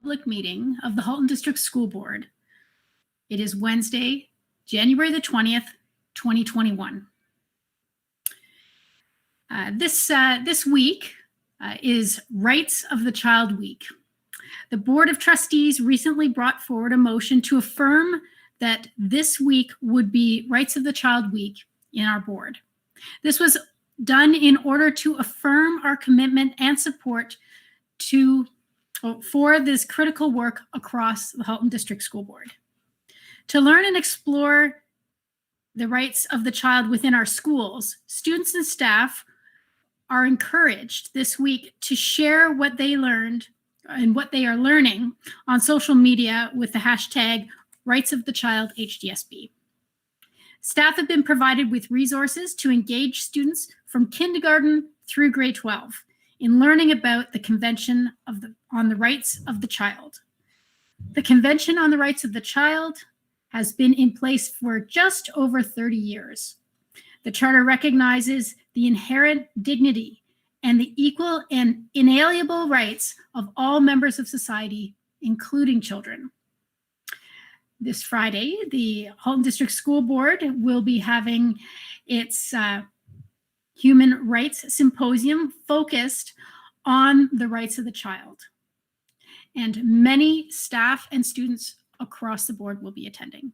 Public meeting of the Halton District School Board. It is Wednesday, January the 20th, 2021. This week is Rights of the Child Week. The Board of Trustees recently brought forward a motion to affirm that this week would be Rights of the Child Week in our board. This was done in order to affirm our commitment and support for this critical work across the Halton District School Board. To learn and explore the rights of the child within our schools, students and staff are encouraged this week to share what they learned and what they are learning on social media with the hashtag Rights of the Child HDSB. Staff have been provided with resources to engage students from kindergarten through grade 12 in learning about the Convention on the Rights of the Child. The Convention on the Rights of the Child has been in place for just over 30 years. The Charter recognizes the inherent dignity and the equal and inalienable rights of all members of society, including children. This Friday, the Halton District School Board will be having its Human Rights Symposium focused on the rights of the child. And many staff and students across the board will be attending.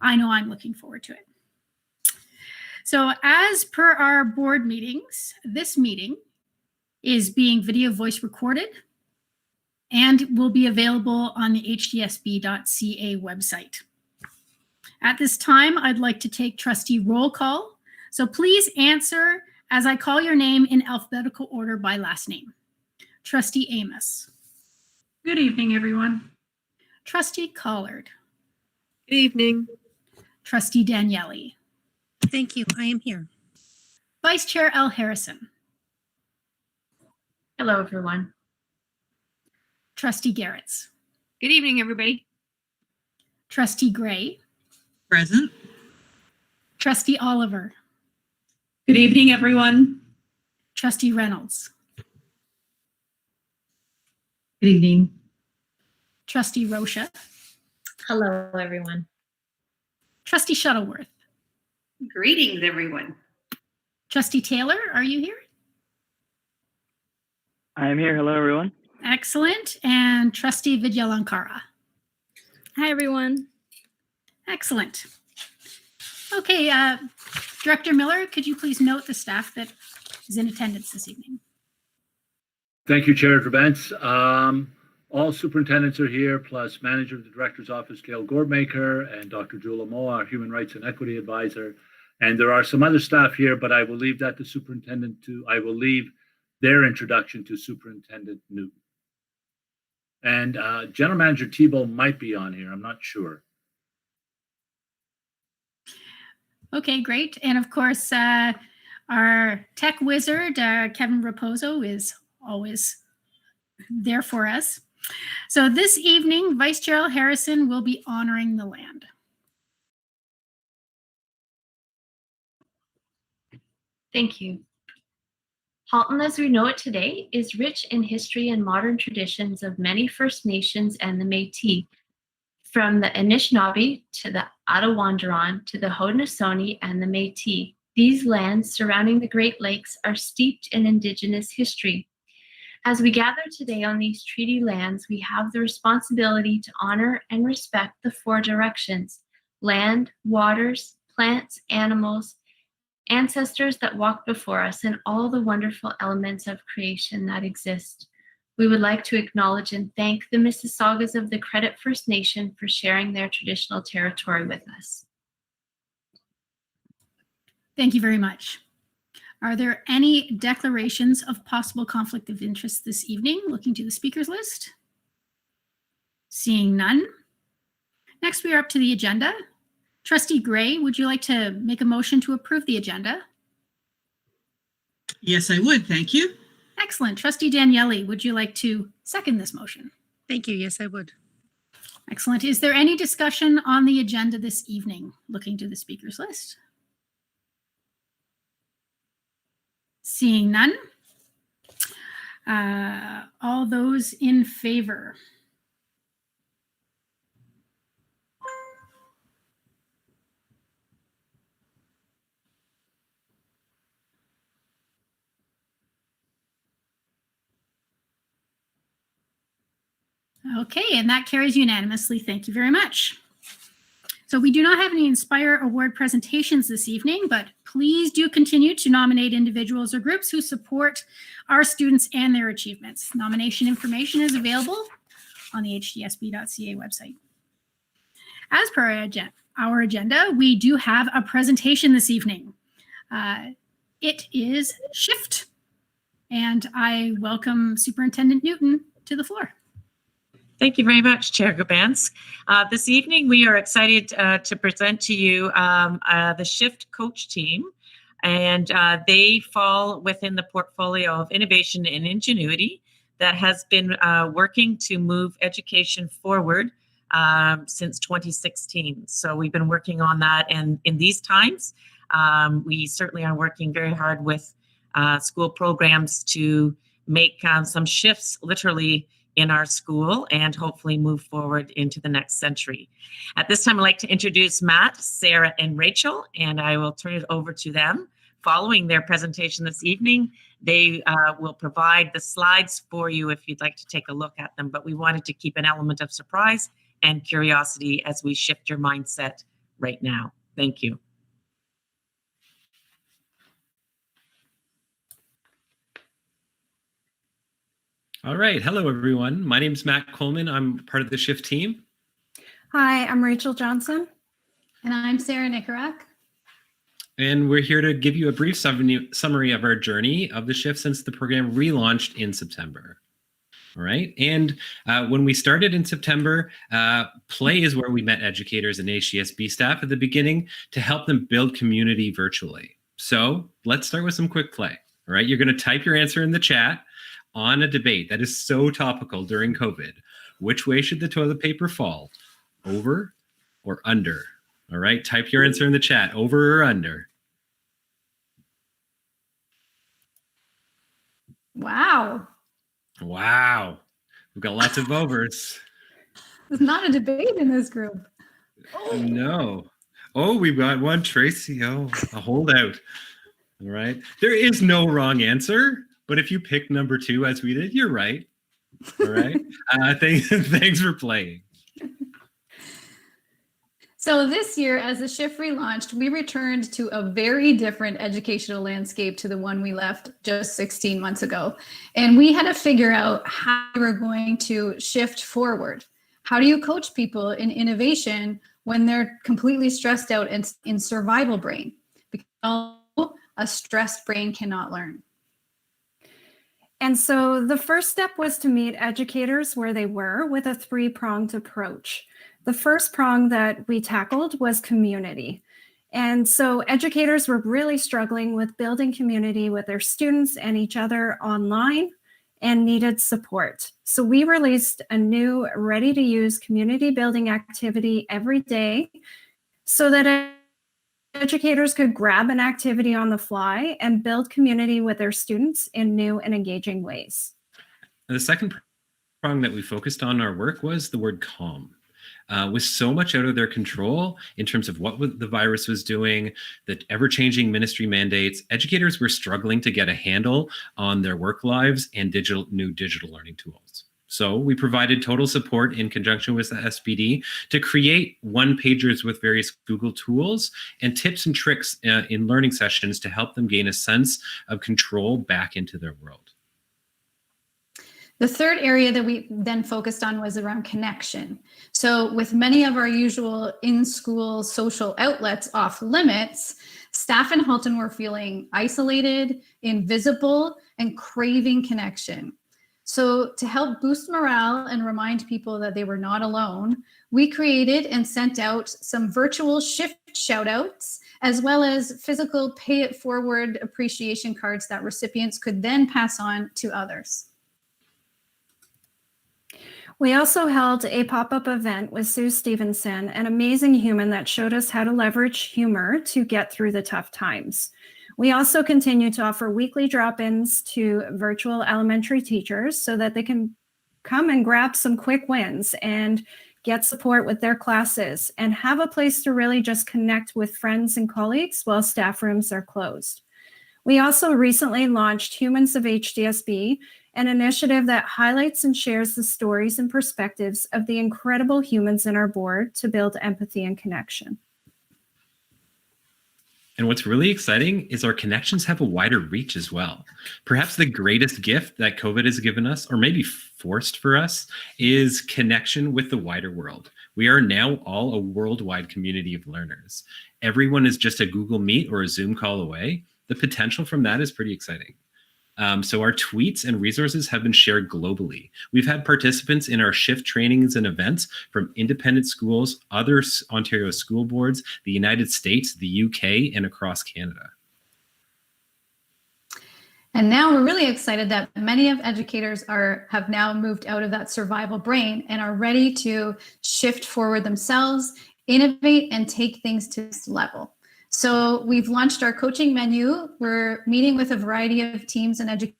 I know I'm looking forward to it. So as per our board meetings, this meeting is being video voice recorded and will be available on the hdsb.ca website. At this time, I'd like to take trustee roll call. So please answer as I call your name in alphabetical order by last name. Trustee Amos. Good evening, everyone. Trustee Collard. Good evening. Trustee Daniele. Thank you. I am here. Vice Chair L. Harrison. Hello, everyone. Trustee Garretts. Good evening, everybody. Trustee Gray. Present. Trustee Oliver. Good evening, everyone. Trustee Reynolds. Good evening. Trustee Rocha. Hello, everyone. Trustee Shuttleworth. Greetings, everyone. Trustee Taylor, are you here? I am here. Hello, everyone. Excellent. And Trustee Vidyalankara. Hi, everyone. Excellent. Okay, Director Miller, could you please note the staff that is in attendance this evening? Thank you, Chair Drabantz. All superintendents are here, plus Manager of the Director's Office, Gail Gordmaker, and Dr. Jula Moa, our Human Rights and Equity Advisor. And there are some other staff here, but I will leave that to Superintendent I will leave their introduction to Superintendent Newton. And General Manager Tebow might be on here, I'm not sure. Okay, great. And of course, our tech wizard, Kevin Raposo, is always there for us. So this evening, Vice Chair Harrison will be honoring the land. Thank you. Halton, as we know it today, is rich in history and modern traditions of many First Nations and the Métis, from the Anishinaabe to the Attawandaron to the Haudenosaunee and the Métis. These lands surrounding the Great Lakes are steeped in Indigenous history. As we gather today on these treaty lands, we have the responsibility to honor and respect the four directions: land, waters, plants, animals, ancestors that walked before us, and all the wonderful elements of creation that exist. We would like to acknowledge and thank the Mississaugas of the Credit First Nation for sharing their traditional territory with us. Thank you very much. Are there any declarations of possible conflict of interest this evening? Looking to the speakers list. Seeing none. Next, we are up to the agenda. Trustee Gray, would you like to make a motion to approve the agenda? Yes, I would. Thank you. Excellent. Trustee Daniele, would you like to second this motion? Thank you. Yes, I would. Excellent. Is there any discussion on the agenda this evening? Looking to the speakers list. Seeing none. All those in favor? Okay, and that carries unanimously. Thank you very much. So we do not have any Inspire Award presentations this evening, but please do continue to nominate individuals or groups who support our students and their achievements. Nomination information is available on the hdsb.ca website. As per our agenda, we do have a presentation this evening. It is Shift, and I welcome Superintendent Newton to the floor. Thank you very much, Chair Gabansk. This evening, we are excited to present to you the Shift Coach team, and they fall within the portfolio of innovation and ingenuity that has been working to move education forward since 2016. So we've been working on that, and in these times, we certainly are working very hard with school programs to make some shifts literally in our school and hopefully move forward into the next century. At this time, I'd like to introduce Matt, Sarah, and Rachel, and I will turn it over to them. Following their presentation this evening, they will provide the slides for you if you'd like to take a look at them, but we wanted to keep an element of surprise and curiosity as we shift your mindset right now. Thank you. All right. Hello, everyone. My name is Matt Coleman. I'm part of the Shift team. Hi, I'm Rachel Johnson. And I'm Sarah Nicorak. And we're here to give you a brief summary of our journey of the Shift since the program relaunched in September. All right. And when we started in September, Play is where we met educators and HCSB staff at the beginning to help them build community virtually. So let's start with some quick play. All right. You're going to type your answer in the chat on a debate that is so topical during COVID. Which way should the toilet paper fall? Over or under? All right, type your answer in the chat, over or under. Wow. Wow, we've got lots of overs. There's not a debate in this group. No. Oh, we've got one, Tracy. Oh, a holdout. All right, there is no wrong answer. But if you pick number 2 as we did, you're right. All right. Thanks for playing. So this year, as the Shift relaunched, we returned to a very different educational landscape to the one we left just 16 months ago. And we had to figure out how we were going to shift forward. How do you coach people in innovation when they're completely stressed out and in survival brain? Because a stressed brain cannot learn. And so the first step was to meet educators where they were with a 3-pronged approach. The first prong that we tackled was community. And so educators were really struggling with building community with their students and each other online and needed support. So we released a new ready-to-use community building activity every day so that educators could grab an activity on the fly and build community with their students in new and engaging ways. And the second prong that we focused on our work was the word calm. With so much out of their control in terms of what the virus was doing, the ever-changing ministry mandates, educators were struggling to get a handle on their work lives and new digital learning tools. So we provided total support in conjunction with the SPD to create one-pagers with various Google tools and tips and tricks in learning sessions to help them gain a sense of control back into their world. The third area that we then focused on was around connection. So with many of our usual in-school social outlets off limits, staff in Halton were feeling isolated, invisible, and craving connection. So to help boost morale and remind people that they were not alone, we created and sent out some virtual shift shoutouts, as well as physical pay it forward appreciation cards that recipients could then pass on to others. We also held a pop-up event with Sue Stevenson, an amazing human that showed us how to leverage humor to get through the tough times. We also continue to offer weekly drop-ins to virtual elementary teachers so that they can come and grab some quick wins and get support with their classes and have a place to really just connect with friends and colleagues while staff rooms are closed. We also recently launched Humans of HDSB, an initiative that highlights and shares the stories and perspectives of the incredible humans in our board to build empathy and connection. And what's really exciting is our connections have a wider reach as well. Perhaps the greatest gift that COVID has given us, or maybe forced for us, is connection with the wider world. We are now all a worldwide community of learners. Everyone is just a Google Meet or a Zoom call away. The potential from that is pretty exciting. So our tweets and resources have been shared globally. We've had participants in our shift trainings and events from independent schools, other Ontario school boards, the United States, the UK, and across Canada. And now we're really excited that many of educators have now moved out of that survival brain and are ready to shift forward themselves, innovate, and take things to this level. So we've launched our coaching menu. We're meeting with a variety of teams and educators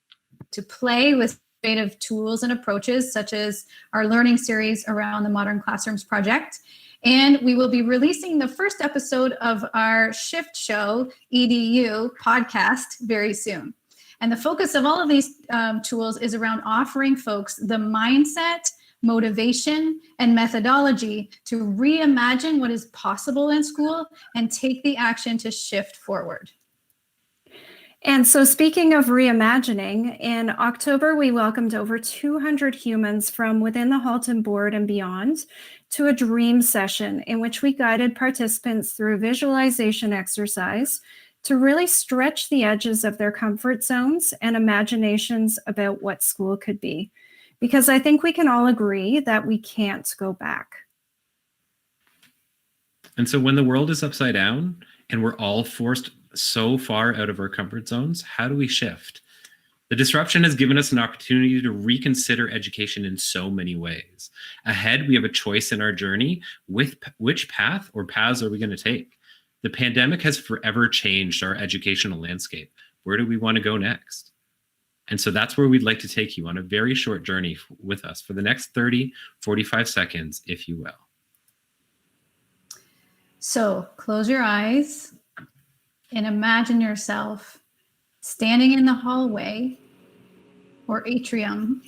to play with innovative tools and approaches, such as our learning series around the Modern Classrooms Project. And we will be releasing the first episode of our Shift Show EDU podcast very soon. And the focus of all of these tools is around offering folks the mindset, motivation, and methodology to reimagine what is possible in school and take the action to shift forward. And so speaking of reimagining, in October, we welcomed over 200 humans from within the Halton board and beyond to a dream session in which we guided participants through a visualization exercise to really stretch the edges of their comfort zones and imaginations about what school could be. Because I think we can all agree that we can't go back. And so when the world is upside down and we're all forced so far out of our comfort zones, how do we shift? The disruption has given us an opportunity to reconsider education in so many ways. Ahead, we have a choice in our journey with which path or paths are we going to take? The pandemic has forever changed our educational landscape. Where do we want to go next? And so that's where we'd like to take you on a very short journey with us for the next 30, 45 seconds, if you will. So close your eyes and imagine yourself standing in the hallway or atrium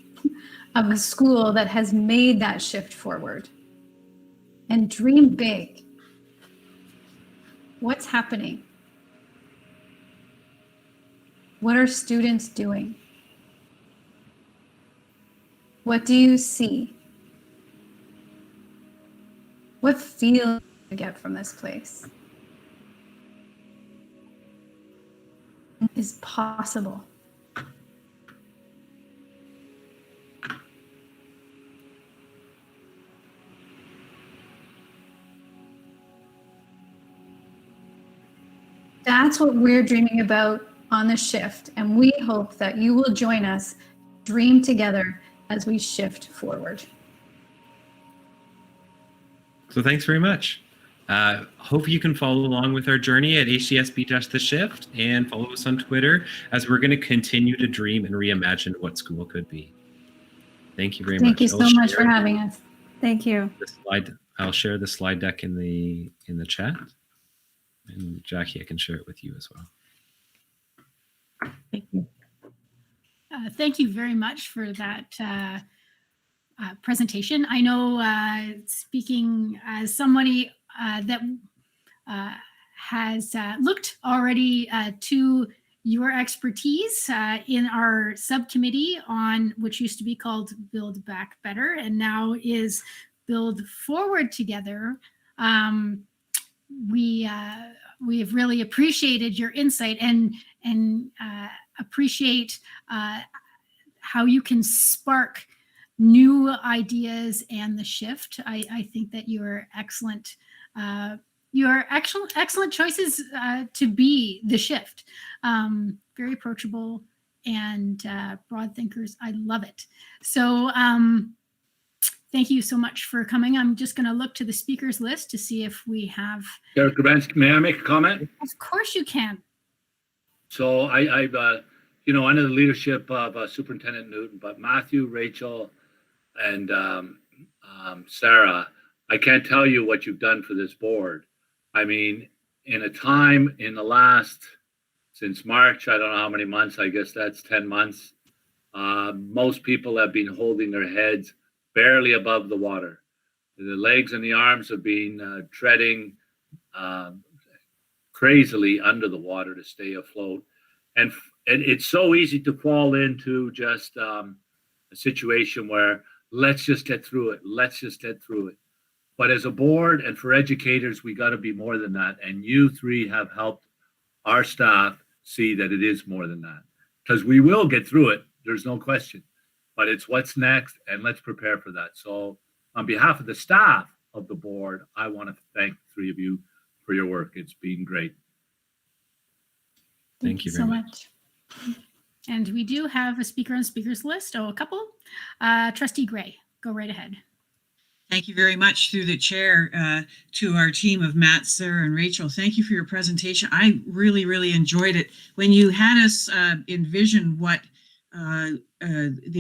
of a school that has made that shift forward. And dream big. What's happening? What are students doing? What do you see? What feeling do you get from this place? Is possible. That's what we're dreaming about on the shift, and we hope that you will join us, dream together as we shift forward. So thanks very much. Hope you can follow along with our journey at HDSB The Shift and follow us on Twitter as we're going to continue to dream and reimagine what school could be. Thank you very much. Thank you so much for having us. Thank you. I'll share the slide deck in the chat. And Jackie, I can share it with you as well. Thank you. Thank you very much for that presentation. I know speaking as somebody that has looked already to your expertise in our subcommittee on which used to be called Build Back Better and now is Build Forward Together. We have really appreciated your insight and appreciate how you can spark new ideas and the shift. I think that you're excellent. Your excellent choices to be the shift. Very approachable and broad thinkers. I love it. So thank you so much for coming. I'm just going to look to the speakers list to see if we have. Chair Grabanski, may I make a comment? Of course you can. So I've, under the leadership of Superintendent Newton, but Matthew, Rachel, and Sarah, I can't tell you what you've done for this board. I mean, in a time in the last, since March, I don't know how many months, I guess that's 10 months, most people have been holding their heads barely above the water. The legs and the arms have been treading crazily under the water to stay afloat. And it's so easy to fall into just a situation where let's just get through it. Let's just get through it. But as a board and for educators, we got to be more than that. And you three have helped our staff see that it is more than that. Because we will get through it. There's no question. But it's what's next, and let's prepare for that. So on behalf of the staff of the board, I want to thank the three of you for your work. It's been great. Thank you very much. And we do have a speaker on speakers list. Oh, a couple. Trustee Gray, go right ahead. Thank you very much through the chair to our team of Matt, Sarah, and Rachel. Thank you for your presentation. I really, really enjoyed it. When you had us envision what the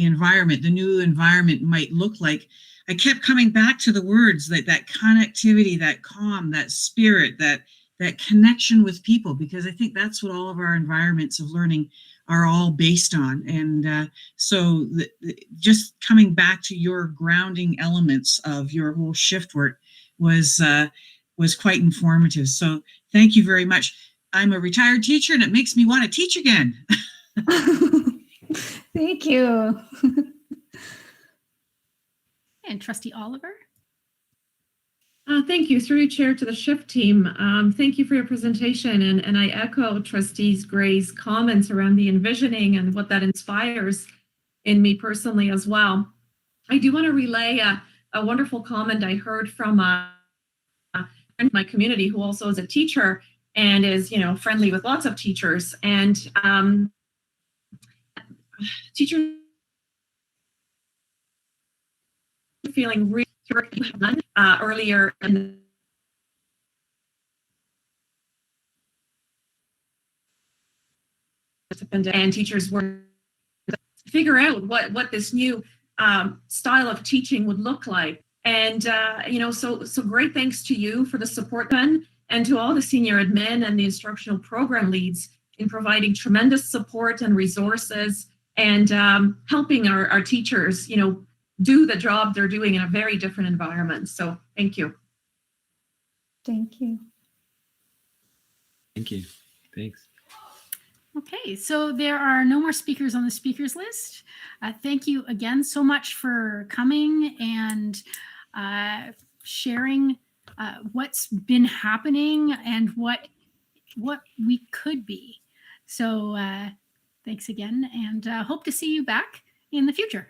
environment, the new environment might look like, I kept coming back to the words that connectivity, that calm, that spirit, that connection with people, because I think that's what all of our environments of learning are all based on. And so just coming back to your grounding elements of your whole shift work was quite informative. So thank you very much. I'm a retired teacher and it makes me want to teach again. Thank you. And Trustee Oliver. Thank you. Through your chair to the shift team. Thank you for your presentation. And I echo Trustees Gray's comments around the envisioning and what that inspires in me personally as well. I do want to relay a wonderful comment I heard from a friend in my community who also is a teacher and is, friendly with lots of teachers. And teachers feeling really earlier in and teachers were figure out what this new style of teaching would look like. And so great thanks to you for the support then, and to all the senior admin and the instructional program leads in providing tremendous support and resources and helping our teachers do the job they're doing in a very different environment. So thank you. Thank you. Thank you. Thanks. Okay, so there are no more speakers on the speakers list. Thank you again so much for coming and sharing what's been happening and what we could be. So thanks again, and hope to see you back in the future.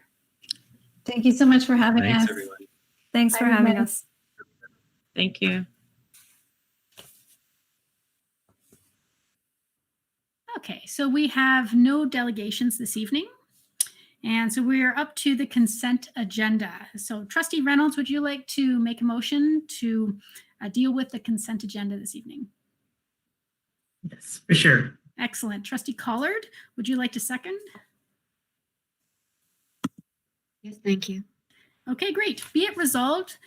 Thank you so much for having us. Thanks, everyone. Thanks for having us. Thank you. Okay, so we have no delegations this evening. And so we are up to the consent agenda. So Trustee Reynolds, would you like to make a motion to deal with the consent agenda this evening? Yes, for sure. Excellent. Trustee Collard, would you like to second? Yes, thank you. Okay, great. Be it resolved,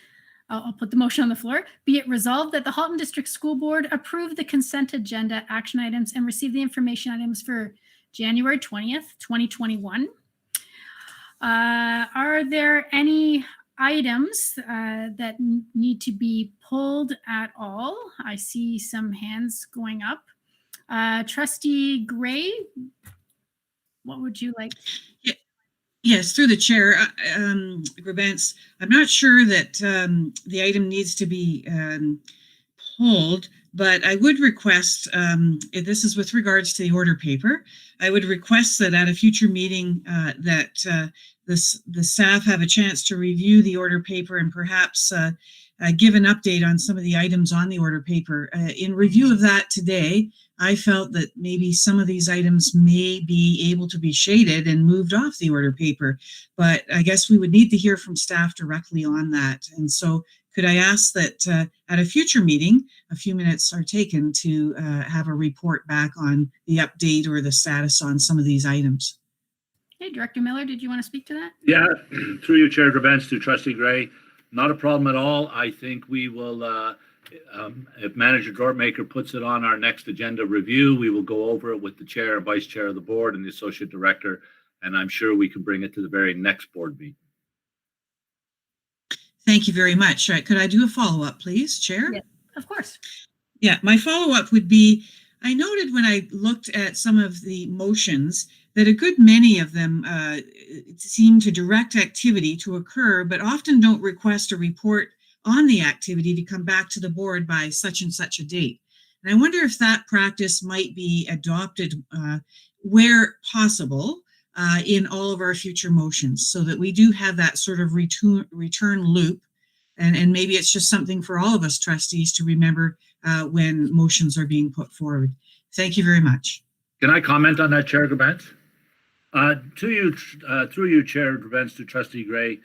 I'll put the motion on the floor. Be it resolved that the Halton District School Board approve the consent agenda action items and receive the information items for January 20th, 2021. Are there any items that need to be pulled at all? I see some hands going up. Trustee Gray, what would you like? Yes, through the chair, Grabantz, I'm not sure that the item needs to be pulled, but I would request, if this is with regards to the order paper, I would request that at a future meeting that the staff have a chance to review the order paper and perhaps give an update on some of the items on the order paper. In review of that today, I felt that maybe some of these items may be able to be shaded and moved off the order paper, but I guess we would need to hear from staff directly on that. And so could I ask that at a future meeting, a few minutes are taken to have a report back on the update or the status on some of these items? Okay, Director Miller, did you want to speak to that? Yeah, through you, Chair Grabantz, to Trustee Gray. Not a problem at all. I think we will, if Manager Dortmaker puts it on our next agenda review, we will go over it with the Chair and Vice Chair of the Board and the Associate Director, and I'm sure we can bring it to the very next board meeting. Thank you very much. Could I do a follow-up, please, Chair? Yeah, of course. Yeah, my follow-up would be, I noted when I looked at some of the motions that a good many of them seem to direct activity to occur, but often don't request a report on the activity to come back to the board by such and such a date. And I wonder if that practice might be adopted where possible in all of our future motions, so that we do have that sort of return loop. And maybe it's just something for all of us trustees to remember when motions are being put forward. Thank you very much. Can I comment on that, Chair Grabantz? To you, through you, Chair Grabantz, to Trustee Gray,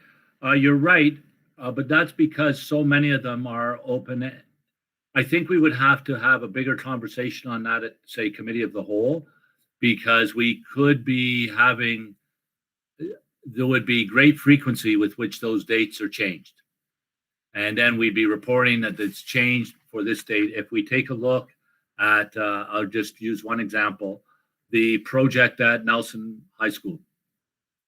you're right, but that's because so many of them are open. I think we would have to have a bigger conversation on that at, say, Committee of the Whole, because we could be having, there would be great frequency with which those dates are changed. And then we'd be reporting that it's changed for this date. If we take a look at, I'll just use one example, the project at Nelson High School.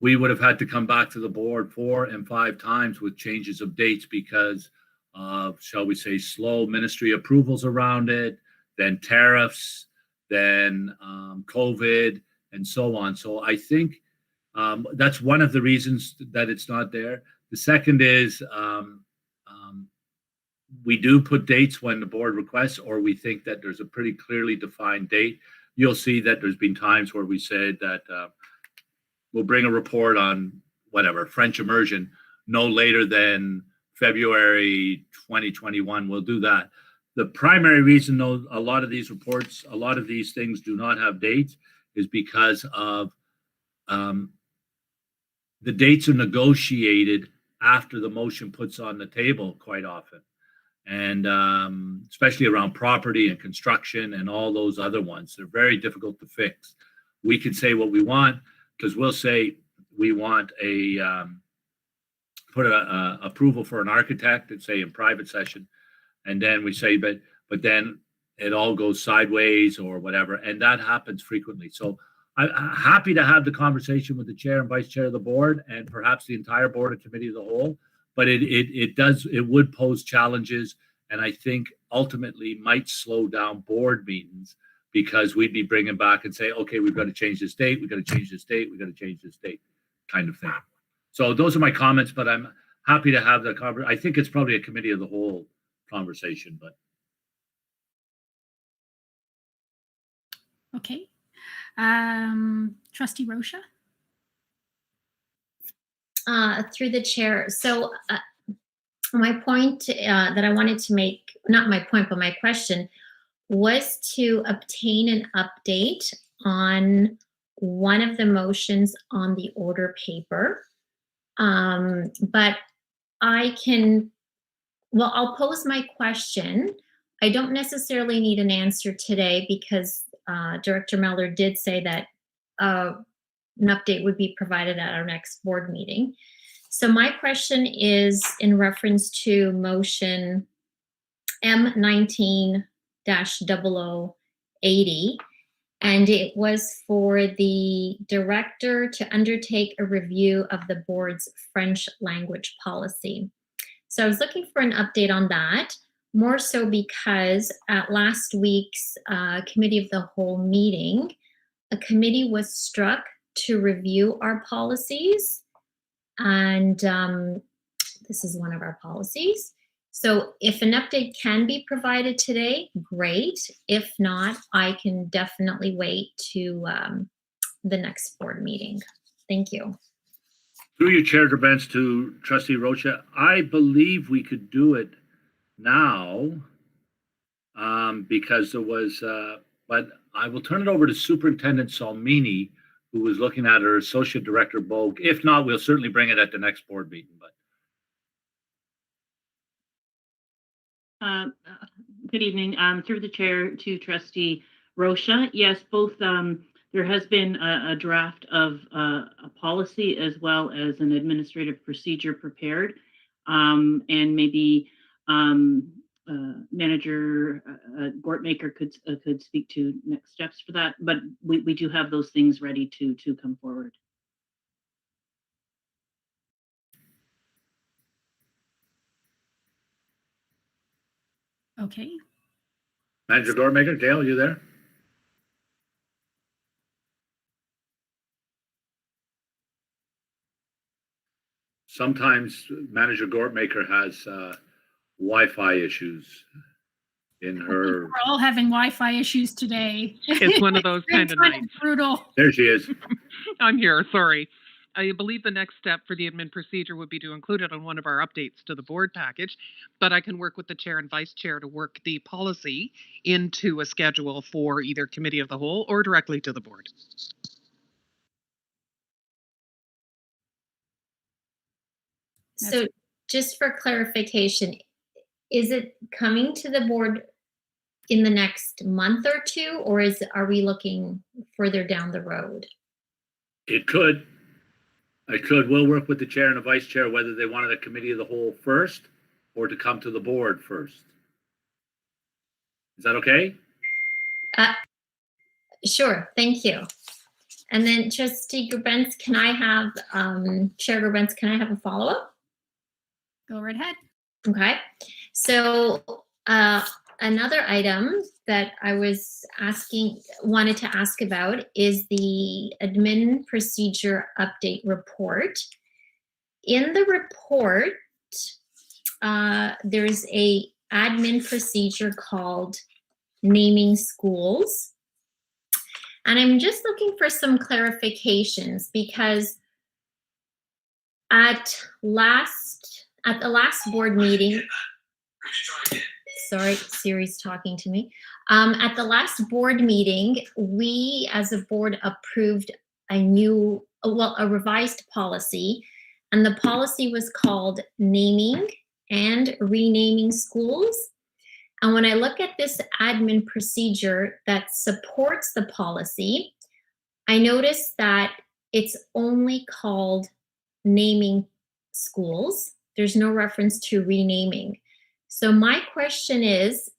We would have had to come back to the board 4 and 5 times with changes of dates because of, shall we say, slow ministry approvals around it, then tariffs, then COVID, and so on. So I think that's one of the reasons that it's not there. The second is we do put dates when the board requests, or we think that there's a pretty clearly defined date. You'll see that there's been times where we said that we'll bring a report on whatever, French immersion, no later than February 2021. We'll do that. The primary reason, though, a lot of these reports, a lot of these things do not have dates is because of the dates are negotiated after the motion puts on the table quite often. And especially around property and construction and all those other ones, they're very difficult to fix. We can say what we want, because we'll say we want a put a approval for an architect, and say in private session, and then we say, but then it all goes sideways or whatever, and that happens frequently. So I'm happy to have the conversation with the chair and vice chair of the board, and perhaps the entire board and committee of the whole. But it would pose challenges, and I think ultimately might slow down board meetings, because we'd be bringing back and say, okay, we've got to change this date, we've got to change this date, we've got to change this date, kind of thing. So those are my comments, but I'm happy to have the conversation. I think it's probably a committee of the whole conversation, but. Okay. Trustee Rocha? Through the chair. So my point that I wanted to make, not my point, but my question was to obtain an update on one of the motions on the order paper. But I can, well, I'll pose my question. I don't necessarily need an answer today, because Director Miller did say that an update would be provided at our next board meeting. So my question is in reference to motion M19-0080, and it was for the director to undertake a review of the board's French language policy. So I was looking for an update on that. more so because at last week's committee of the whole meeting, a committee was struck to review our policies. And this is one of our policies. So if an update can be provided today, great. If not, I can definitely wait to the next board meeting. Thank you. Through your chair, Benz, to Trustee Rocha, I believe we could do it now because there was, but I will turn it over to Superintendent Salmini, who was looking at her Associate Director Bogue. If not, we'll certainly bring it at the next board meeting. But good evening. Through the chair to Trustee Rocha. Yes, both there has been a draft of a policy as well as an administrative procedure prepared, and maybe Manager Gortmaker could speak to next steps for that. But we do have those things ready to come forward. Okay. Manager Gortmaker, Gail, are you there? Sometimes Manager Gortmaker has Wi-Fi issues in her. We're all having Wi-Fi issues today. It's one of those kind of nights. Brutal. There she is. I'm here, sorry. I believe the next step for the admin procedure would be to include it on one of our updates to the board package, but I can work with the chair and vice chair to work the policy into a schedule for either committee of the whole or directly to the board. So just for clarification, is it coming to the board in the next month or two, or are we looking further down the road? It could. It could. We'll work with the chair and the vice chair whether they wanted a committee of the whole first or to come to the board first. Is that okay? Sure, thank you. And then Trustee Gerbentz, can I have, Chair Gerbentz, can I have a follow-up? Go right ahead. Okay, so another item that I wanted to ask about is the admin procedure update report. In the report, there's a admin procedure called naming schools. And I'm just looking for some clarifications because at the last board meeting, sorry, Siri's talking to me. At the last board meeting, we as a board approved a revised policy, and the policy was called naming and renaming schools. And when I look at this admin procedure that supports the policy, I notice that it's only called naming schools. There's no reference to renaming. So my question is,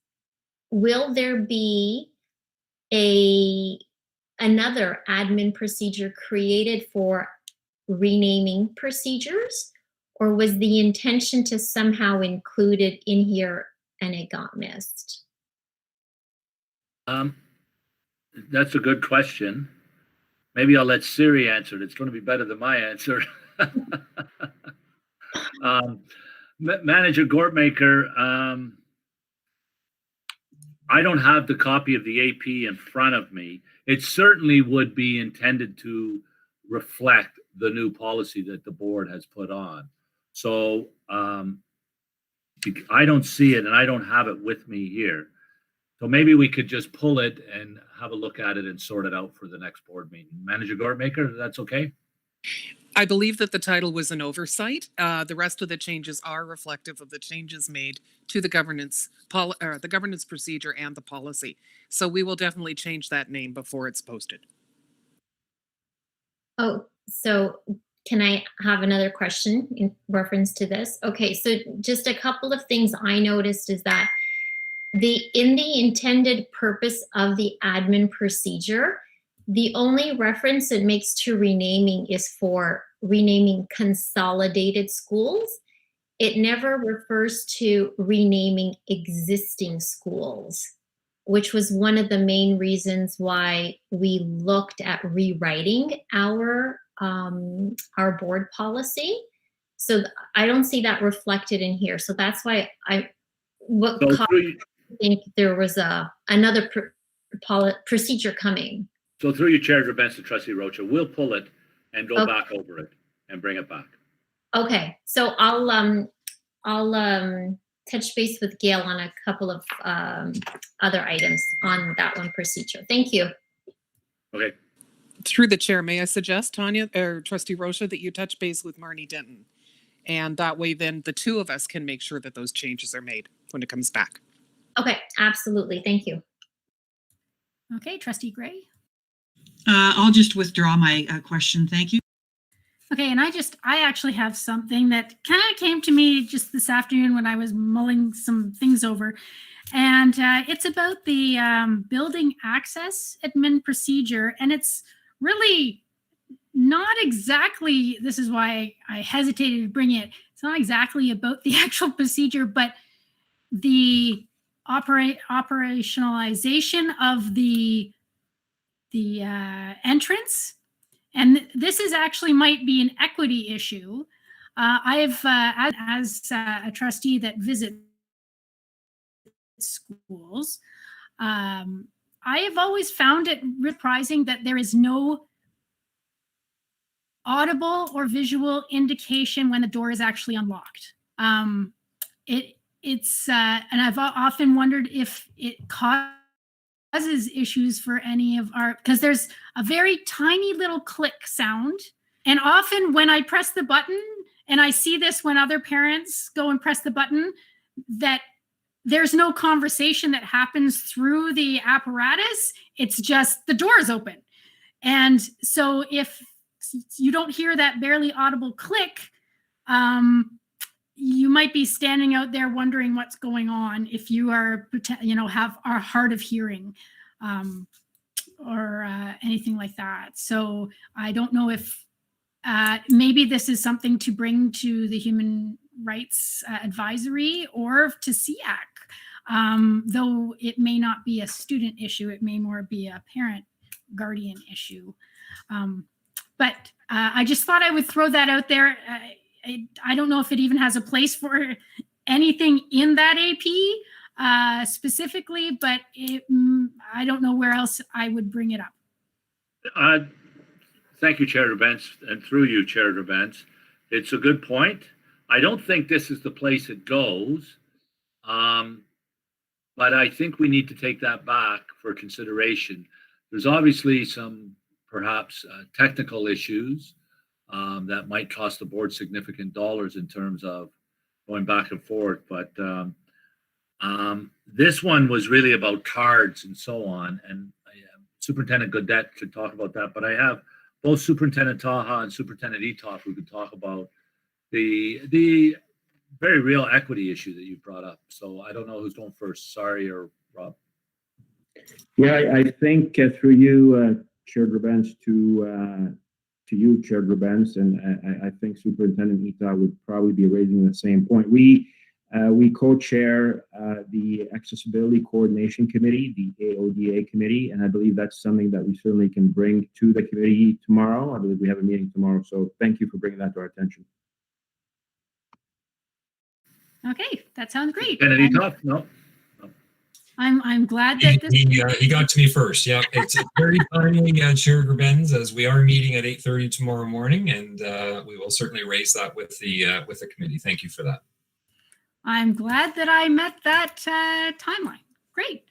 will there be another admin procedure created for renaming procedures, or was the intention to somehow include it in here and it got missed? That's a good question. Maybe I'll let Siri answer it. It's going to be better than my answer. Manager Gortmaker, I don't have the copy of the AP in front of me. It certainly would be intended to reflect the new policy that the board has put on. So I don't see it and I don't have it with me here. So maybe we could just pull it and have a look at it and sort it out for the next board meeting. Manager Gortmaker, that's okay? I believe that the title was an oversight. The rest of the changes are reflective of the changes made to the governance procedure and the policy. So we will definitely change that name before it's posted. Oh, so can I have another question in reference to this? Okay, so just a couple of things I noticed is that in the intended purpose of the admin procedure, the only reference it makes to renaming is for renaming consolidated schools. it never refers to renaming existing schools, which was one of the main reasons why we looked at rewriting our board policy. So I don't see that reflected in here. So that's why I think there was another procedure coming. So through you, Chair Grabens and Trustee Rocha, we'll pull it and go back over it and bring it back. Okay, so I'll touch base with Gail on a couple of other items on that one procedure. Thank you. Okay. Through the chair, may I suggest, Tanya or Trustee Rocha, that you touch base with Marnie Denton? And that way then the two of us can make sure that those changes are made when it comes back. Okay, absolutely. Thank you. Okay, Trustee Gray. I'll just withdraw my question. Thank you. Okay, and I actually have something that kind of came to me just this afternoon when I was mulling some things over. And it's about the building access admin procedure. And it's really not exactly, this is why I hesitated to bring it. It's not exactly about the actual procedure, but the operationalization of the entrance. And this is actually might be an equity issue. I've, as a trustee that visits schools, I have always found it surprising that there is no audible or visual indication when the door is actually unlocked. It's and I've often wondered if it causes issues for any of our, because there's a very tiny little click sound. And often when I press the button, and I see this when other parents go and press the button, that there's no conversation that happens through the apparatus. It's just the door is open. And so if you don't hear that barely audible click, you might be standing out there wondering what's going on if you are, are hard of hearing or anything like that. So I don't know if maybe this is something to bring to the Human Rights Advisory or to SEAC, though it may not be a student issue. It may more be a parent guardian issue. But I just thought I would throw that out there. I don't know if it even has a place for anything in that AP specifically, but I don't know where else I would bring it up. Thank you, Chair Grabens, and through you, Chair Grabens. It's a good point. I don't think this is the place it goes, but I think we need to take that back for consideration. There's obviously some perhaps technical issues that might cost the board significant dollars in terms of going back and forth. But this one was really about cards and so on. And Superintendent Godet could talk about that. But I have both Superintendent Taha and Superintendent Etoff who could talk about the very real equity issue that you brought up. So I don't know who's going first, Sari or Rob. Yeah, I think through you, Chair Grabens, to you, Chair Grabens, and I think Superintendent Ita would probably be raising the same point. We co-chair the Accessibility Coordination Committee, the AODA committee, and I believe that's something that we certainly can bring to the committee tomorrow. I believe we have a meeting tomorrow, so thank you for bringing that to our attention. Okay, that sounds great. No. I'm glad that he got to me first. Yeah, it's very timely, Chair Grabens, as we are meeting at 8:30 tomorrow morning, and we will certainly raise that with the committee. Thank you for that. I'm glad that I met that timeline. Great.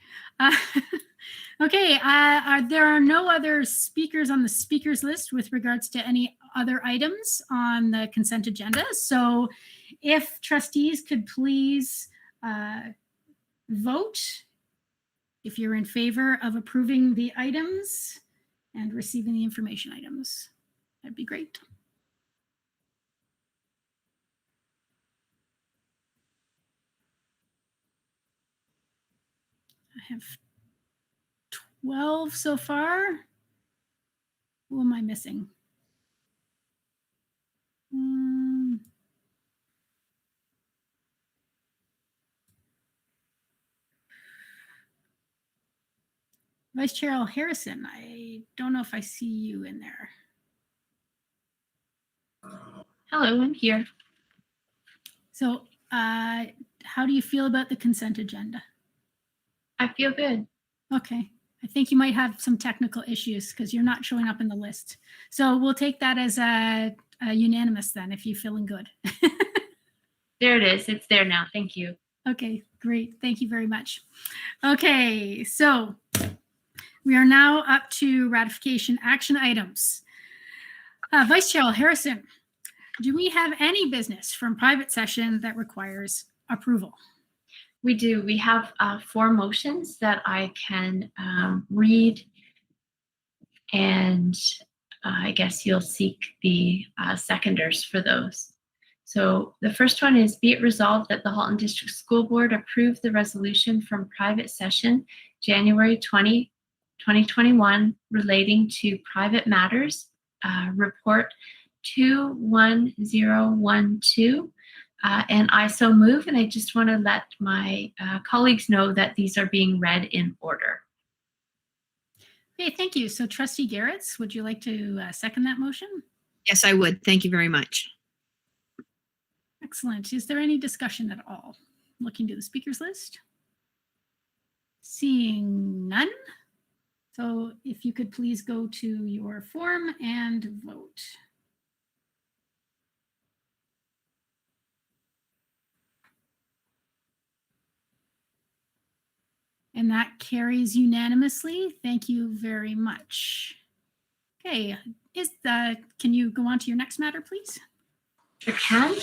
Okay, there are no other speakers on the speakers list with regards to any other items on the consent agenda. So if trustees could please vote if you're in favor of approving the items and receiving the information items, that'd be great. I have 12 so far. Who am I missing? Vice Chair Harrison, I don't know if I see you in there. Hello, I'm here. So how do you feel about the consent agenda? I feel good. Okay. I think you might have some technical issues because you're not showing up in the list. So we'll take that as a unanimous then, if you're feeling good. There it is. It's there now. Thank you. Okay, great. Thank you very much. Okay, so we are now up to ratification action items. Vice Chair Harrison, do we have any business from private session that requires approval? We do. We have 4 motions that I can read, and I guess you'll seek the seconders for those. So the first one is, be it resolved that the Halton District School Board approve the resolution from private session January 20, 2021 relating to private matters, report 21012. And I so move, and I just want to let my colleagues know that these are being read in order. Okay, thank you. So Trustee Garretts, would you like to second that motion? Yes, I would. Thank you very much. Excellent. Is there any discussion at all? Looking to the speakers list. Seeing none. So if you could please go to your form and vote. And that carries unanimously. Thank you very much. Okay, can you go on to your next matter, please? Sure can.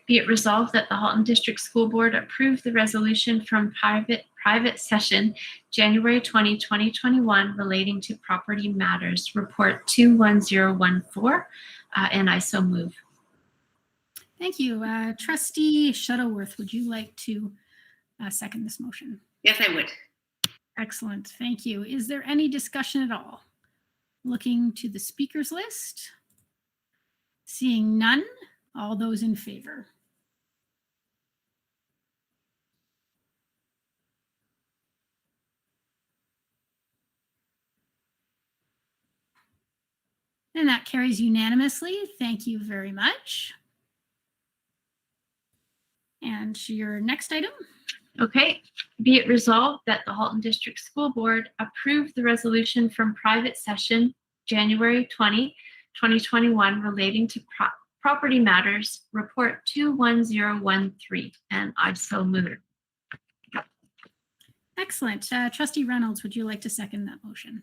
Be it resolved that the Halton District School Board approve the resolution from private session January 20, 2021 relating to property matters, report 21014, and I so move. Thank you. Trustee Shuttleworth, would you like to second this motion? Yes, I would. Excellent. Thank you. Is there any discussion at all? Looking to the speakers list. Seeing none, all those in favor? And that carries unanimously. Thank you very much. And your next item? Okay. Be it resolved that the Halton District School Board approve the resolution from private session January 20, 2021 relating to property matters, report 21013, and I so move. Excellent. Trustee Reynolds, would you like to second that motion?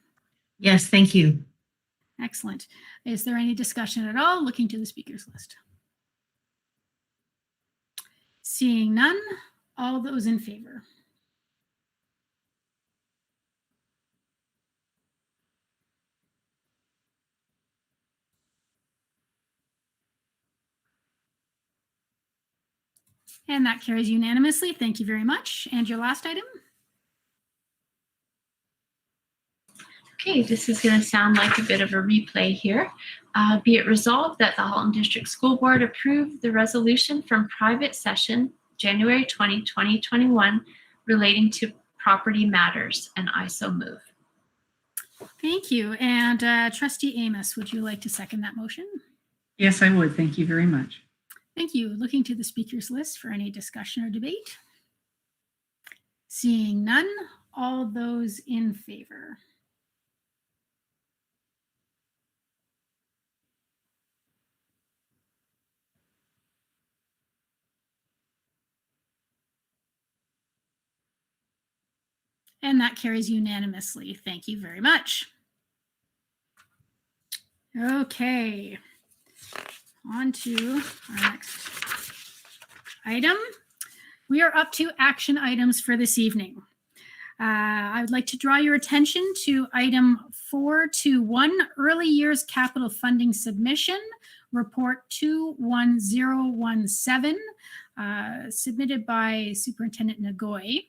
Yes, thank you. Excellent. Is there any discussion at all? Looking to the speakers list. Seeing none, all those in favor? And that carries unanimously. Thank you very much. And your last item? Okay, this is going to sound like a bit of a replay here. Be it resolved that the Halton District School Board approve the resolution from private session January 20, 2021 relating to property matters, and I so move. Thank you. And Trustee Amos, would you like to second that motion? Yes, I would. Thank you very much. Thank you. Looking to the speakers list for any discussion or debate. Seeing none, all those in favor? And that carries unanimously. Thank you very much. Okay, on to our next item. We are up to action items for this evening. I would like to draw your attention to item 421, early years capital funding submission, report 21017, submitted by Superintendent Nagoy.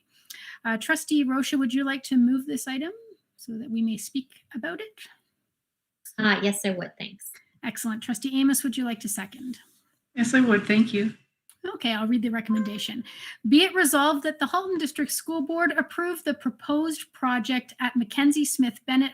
Trustee Rocha, would you like to move this item so that we may speak about it? Yes, I would. Thanks. Excellent. Trustee Amos, would you like to second? Yes, I would. Thank you. Okay, I'll read the recommendation. Be it resolved that the Halton District School Board approve the proposed project at Mackenzie Smith Bennett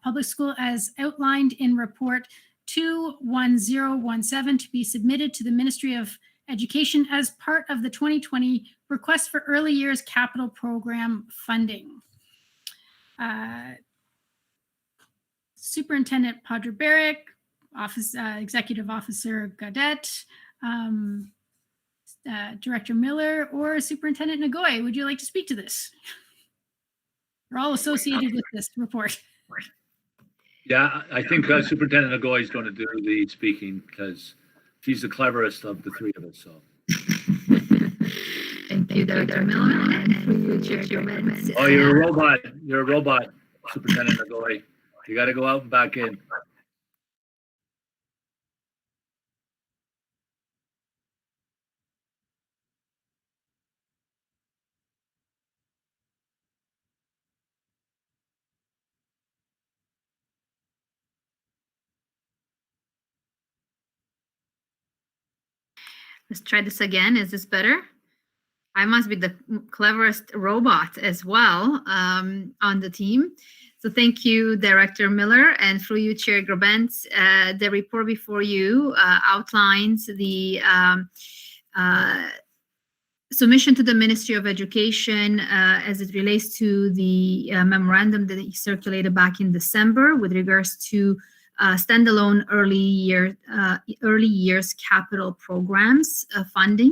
Public School as outlined in Report 21017 to be submitted to the Ministry of Education as part of the 2020 Request for Early Years Capital Program funding. Superintendent Podreberic, Executive Officer Gaudette, Director Miller, or Superintendent Nagoy, would you like to speak to this? You're all associated with this report. Yeah, I think Superintendent Nagoy is going to do the speaking because she's the cleverest of the three of us. So. Thank you, Director Miller, and for you, Chair Benz. Oh, you're a robot. You're a robot, Superintendent Nagoy. You got to go out and back in. Let's try this again. Is this better? I must be the cleverest robot as well on the team. So thank you, Director Miller, and through you, Chair Grabentz. The report before you outlines the submission to the Ministry of Education as it relates to the memorandum that he circulated back in December with regards to standalone early years capital programs funding.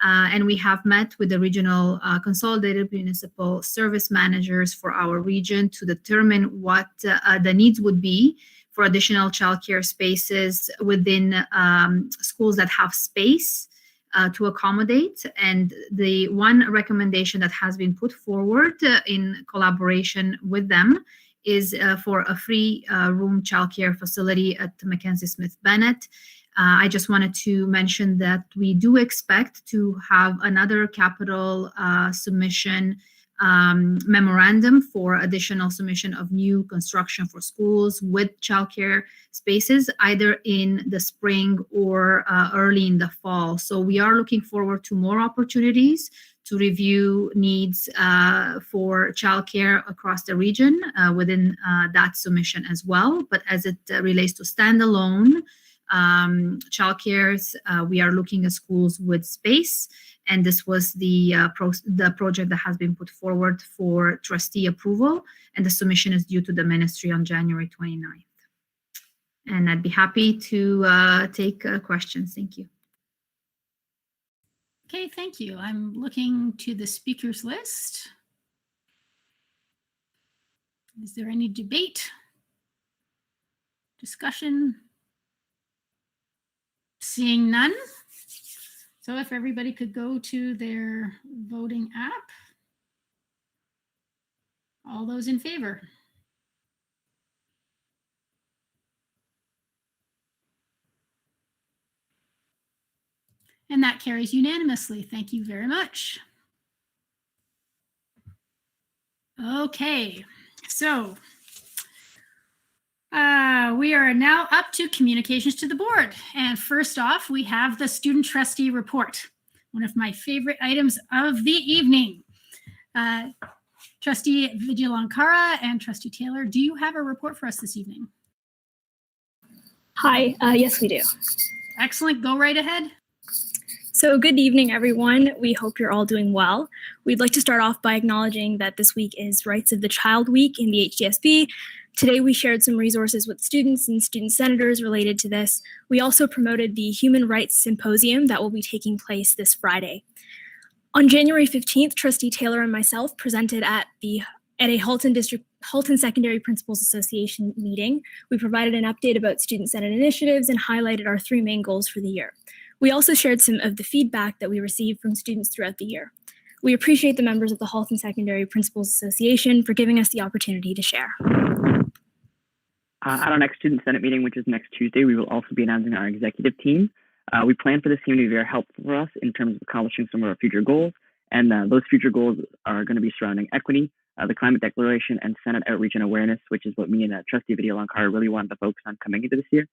And we have met with the regional consolidated municipal service managers for our region to determine what the needs would be for additional childcare spaces within schools that have space to accommodate. And the one recommendation that has been put forward in collaboration with them is for a free room childcare facility at Mackenzie Smith Bennett. I just wanted to mention that we do expect to have another capital submission memorandum for additional submission of new construction for schools with childcare spaces, either in the spring or early in the fall. So we are looking forward to more opportunities to review needs for childcare across the region within that submission as well. But as it relates to standalone childcares, we are looking at schools with space, and this was the project that has been put forward for trustee approval, and the submission is due to the ministry on January 29th. And I'd be happy to take questions. Thank you. Okay, thank you. I'm looking to the speakers list. Is there any debate, discussion? Seeing none. So if everybody could go to their voting app. All those in favor? And that carries unanimously. Thank you very much. Okay, so we are now up to communications to the board. And first off, we have the student trustee report, one of my favorite items of the evening. Trustee Vigilankara and Trustee Taylor, do you have a report for us this evening? Hi, yes, we do. Excellent, go right ahead. So good evening, everyone. We hope you're all doing well. We'd like to start off by acknowledging that this week is Rights of the Child Week in the HDSB. Today, we shared some resources with students and student senators related to this. We also promoted the Human Rights Symposium that will be taking place this Friday. On January 15th, Trustee Taylor and myself presented at a Halton Secondary Principals Association meeting. We provided an update about Student Senate initiatives and highlighted our 3 main goals for the year. We also shared some of the feedback that we received from students throughout the year. We appreciate the members of the Halton Secondary Principals Association for giving us the opportunity to share. At our next Student Senate meeting, which is next Tuesday, we will also be announcing our executive team. We plan for this team to be very helpful for us in terms of accomplishing some of our future goals. And those future goals are going to be surrounding equity, the climate declaration, and Senate outreach and awareness, which is what me and Trustee Vigilankara really wanted to focus on coming into this year.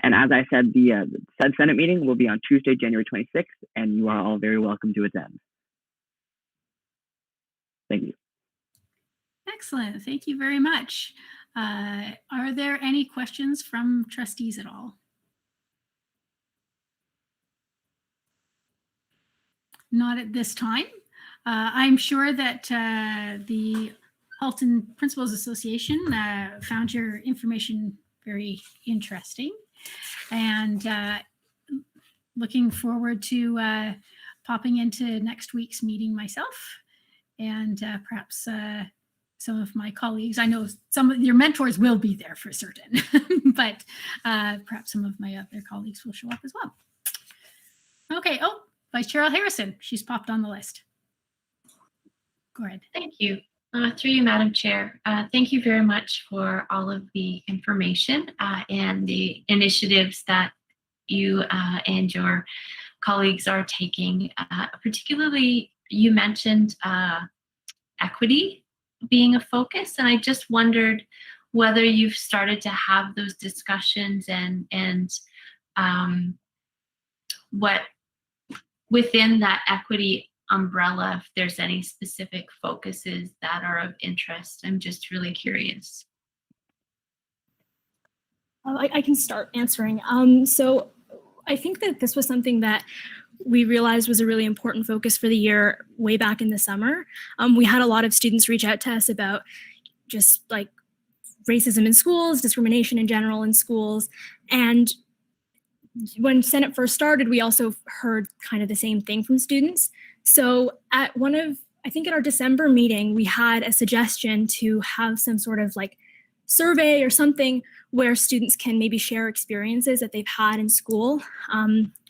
And as I said, the said Senate meeting will be on Tuesday, January 26th, and you are all very welcome to attend. Thank you. Excellent. Thank you very much. Are there any questions from trustees at all? Not at this time. I'm sure that the Halton Principals Association found your information very interesting, and looking forward to popping into next week's meeting myself, and perhaps some of my colleagues. I know some of your mentors will be there for certain, but perhaps some of my other colleagues will show up as well. Okay. Oh, Vice Chair Harrison, she's popped on the list. Go ahead. Thank you. Through you, Madam Chair. Thank you very much for all of the information and the initiatives that you and your colleagues are taking. Particularly, you mentioned equity being a focus, and I just wondered whether you've started to have those discussions and what within that equity umbrella, if there's any specific focuses that are of interest. I'm just really curious. I can start answering. So I think that this was something that we realized was a really important focus for the year way back in the summer. We had a lot of students reach out to us about just like racism in schools, discrimination in general in schools. And when Senate first started, we also heard kind of the same thing from students. So at I think at our December meeting, we had a suggestion to have some sort of like survey or something where students can maybe share experiences that they've had in school.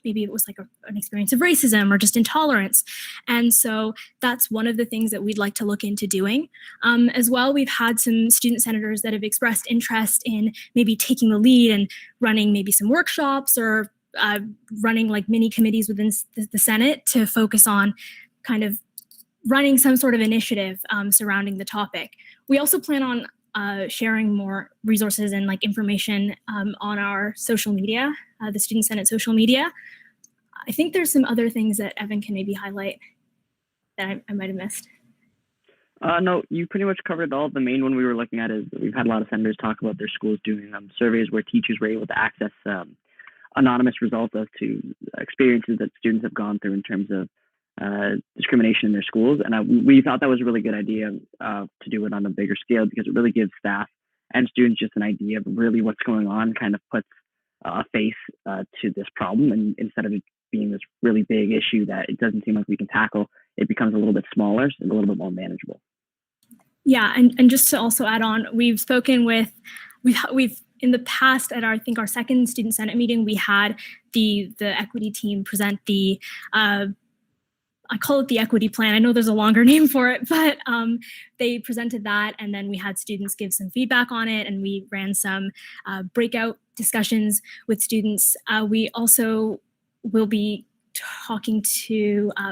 Maybe it was like an experience of racism or just intolerance. And so that's one of the things that we'd like to look into doing. As well, we've had some student senators that have expressed interest in maybe taking the lead and running maybe some workshops or running like mini committees within the Senate to focus on kind of running some sort of initiative surrounding the topic. We also plan on sharing more resources and like information on our social media, the Student Senate social media. I think there's some other things that Evan can maybe highlight that I might have missed. No, you pretty much covered all. The main one we were looking at is we've had a lot of senators talk about their schools doing surveys where teachers were able to access anonymous results as to experiences that students have gone through in terms of discrimination in their schools. And we thought that was a really good idea to do it on a bigger scale because it really gives staff and students just an idea of really what's going on, kind of puts a face to this problem. And instead of it being this really big issue that it doesn't seem like we can tackle, it becomes a little bit smaller and a little bit more manageable. Yeah, and just to also add on, we've spoken with, we've in the past at our second Student Senate meeting, we had the equity team present the I call it the equity plan. I know there's a longer name for it, but they presented that, and then we had students give some feedback on it, and we ran some breakout discussions with students. We also will be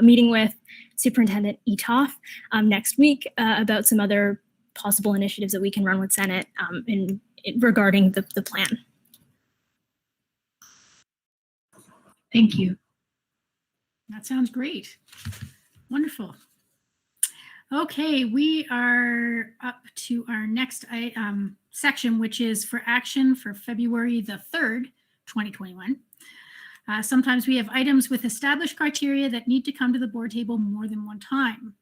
meeting with Superintendent Etoff next week about some other possible initiatives that we can run with Senate regarding the plan. Thank you. That sounds great. Wonderful. Okay, we are up to our next section, which is for action for February the 3rd, 2021. Sometimes we have items with established criteria that need to come to the board table more than one time.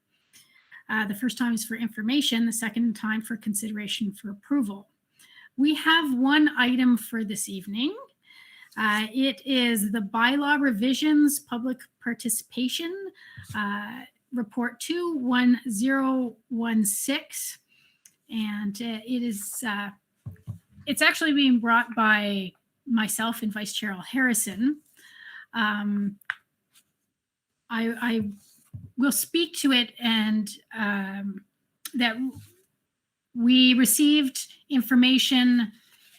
The first time is for information, the second time for consideration for approval. We have one item for this evening. It is the bylaw revisions public participation, report 21016. And it's actually being brought by myself and Vice Chair Harrison. I will speak to it, and that we received information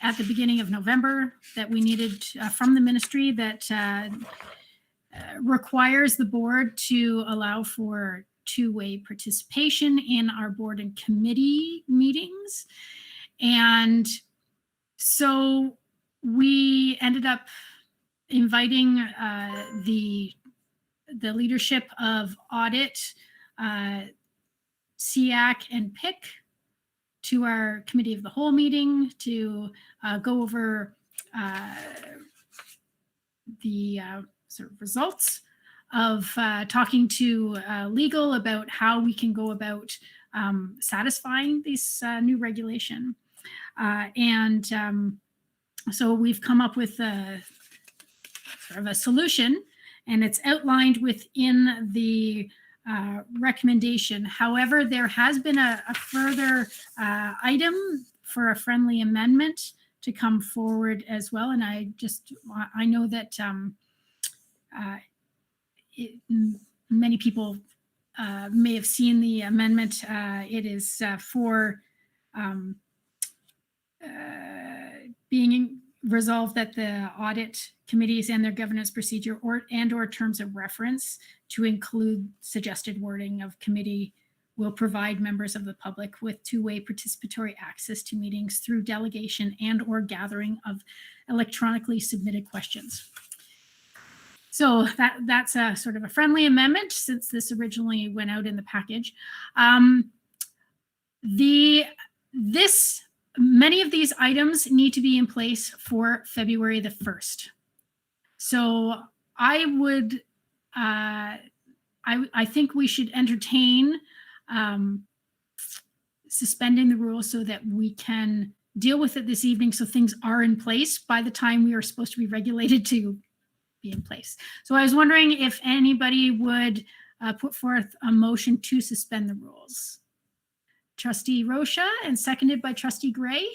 at the beginning of November that we needed from the ministry that requires the board to allow for two-way participation in our board and committee meetings. And so we ended up inviting the leadership of audit, SEAC, and PIC to our committee of the whole meeting to go over the sort of results of talking to legal about how we can go about satisfying this new regulation. So we've come up with a sort of a solution, and it's outlined within the recommendation. However, there has been a further item for a friendly amendment to come forward as well. And I know that many people may have seen the amendment. It is for being resolved that the audit committees and their governance procedure or terms of reference to include suggested wording of committee will provide members of the public with two-way participatory access to meetings through delegation and or gathering of electronically submitted questions. So that's a sort of a friendly amendment since this originally went out in the package. Many of these items need to be in place for February the 1st. So I would, I think we should entertain suspending the rules so that we can deal with it this evening, so things are in place by the time we are supposed to be regulated to be in place. So I was wondering if anybody would put forth a motion to suspend the rules. Trustee Rocha and seconded by Trustee Gray.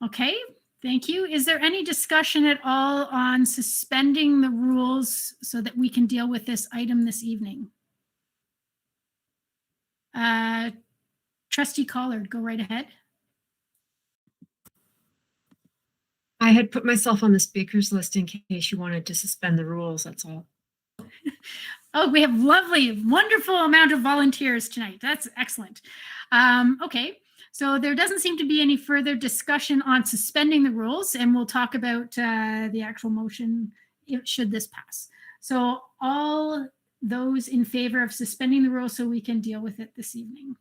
Okay, thank you. Is there any discussion at all on suspending the rules so that we can deal with this item this evening? Trustee Collard, go right ahead. I had put myself on the speakers list in case you wanted to suspend the rules, that's all. Oh, we have lovely, wonderful amount of volunteers tonight. That's excellent. Okay, so there doesn't seem to be any further discussion on suspending the rules, and we'll talk about the actual motion should this pass. So all those in favor of suspending the rules so we can deal with it this evening.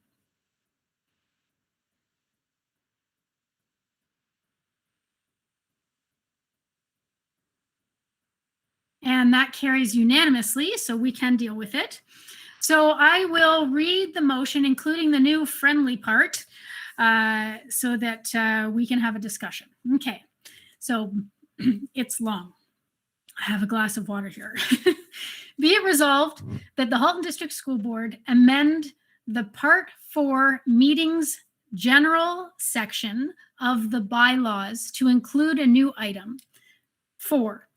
And that carries unanimously, so we can deal with it. So I will read the motion, including the new friendly part, so that we can have a discussion. Okay, so it's long. I have a glass of water here. Be it resolved that the Halton District School Board amend the Part 4 Meetings General section of the bylaws to include a new item. 4.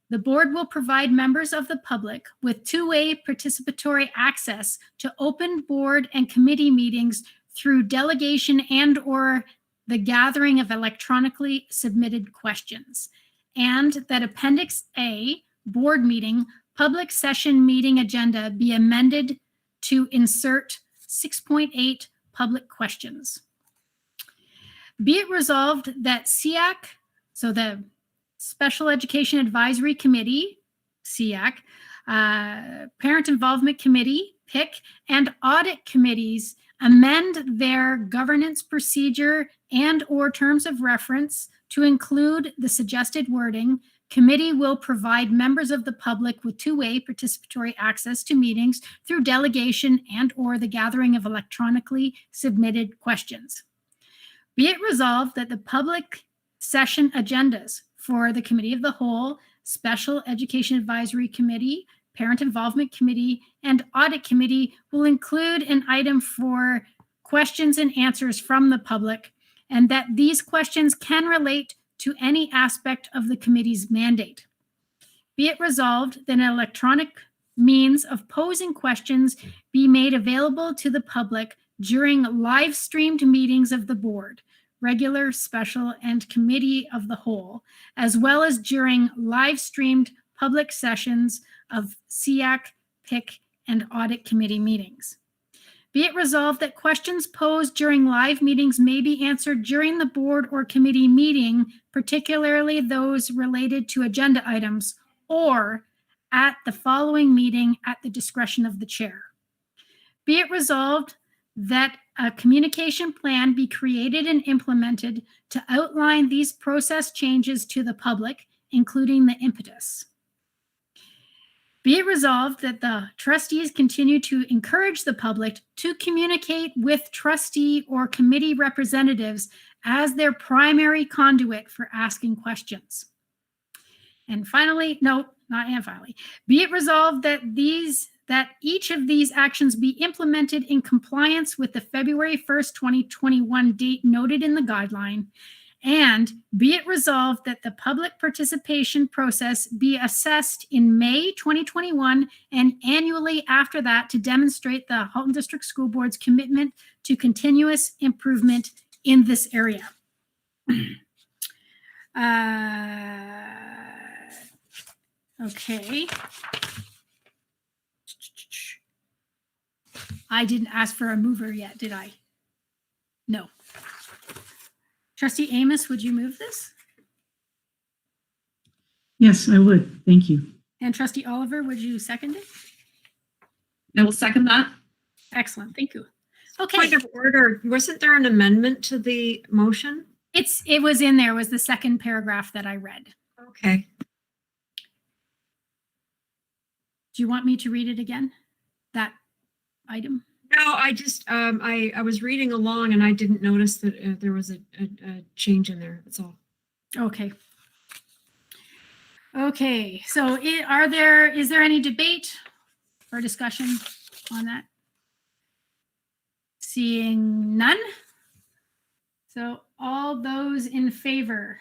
The board will provide members of the public with two-way participatory access to open board and committee meetings through delegation and or the gathering of electronically submitted questions. And that Appendix A, board meeting, public session meeting agenda be amended to insert 6.8 public questions. Be it resolved that SEAC, so the Special Education Advisory Committee, SEAC, Parent Involvement Committee, PIC, and Audit Committees amend their governance procedure and or terms of reference to include the suggested wording. Committee will provide members of the public with two-way participatory access to meetings through delegation and or the gathering of electronically submitted questions. Be it resolved that the public session agendas for the Committee of the Whole, Special Education Advisory Committee, Parent Involvement Committee, and Audit Committee will include an item for questions and answers from the public, and that these questions can relate to any aspect of the committee's mandate. Be it resolved that an electronic means of posing questions be made available to the public during live streamed meetings of the board, regular, special, and committee of the whole, as well as during live streamed public sessions of SEAC, PIC, and Audit Committee meetings. Be it resolved that questions posed during live meetings may be answered during the board or committee meeting, particularly those related to agenda items, or at the following meeting at the discretion of the chair. Be it resolved that a communication plan be created and implemented to outline these process changes to the public, including the impetus. Be it resolved that the trustees continue to encourage the public to communicate with trustee or committee representatives as their primary conduit for asking questions. And finally, be it resolved that each of these actions be implemented in compliance with the February 1st, 2021 date noted in the guideline. And be it resolved that the public participation process be assessed in May 2021 and annually after that to demonstrate the Halton District School Board's commitment to continuous improvement in this area. Okay. I didn't ask for a mover yet, did I? No. Trustee Amos, would you move this? Yes, I would. Thank you. And Trustee Oliver, would you second it? I will second that. Excellent. Thank you. Okay. Point of order. Wasn't there an amendment to the motion? It was in there, was the second paragraph that I read. Okay. Do you want me to read it again? That item? No, I just, I was reading along and I didn't notice that there was a change in there. That's all. Okay. Okay, so is there any debate or discussion on that? Seeing none. So all those in favor?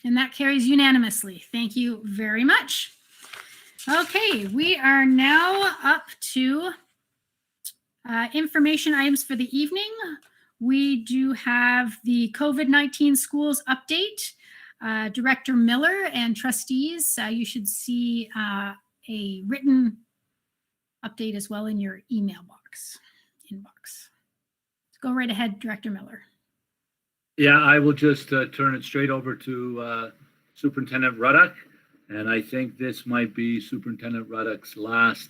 And that carries unanimously. Thank you very much. Okay, we are now up to information items for the evening. We do have the COVID-19 schools update. Director Miller and trustees, you should see a written update as well in your email inbox. Go right ahead, Director Miller. Yeah, I will just turn it straight over to Superintendent Ruddock. And I think this might be Superintendent Ruddock's last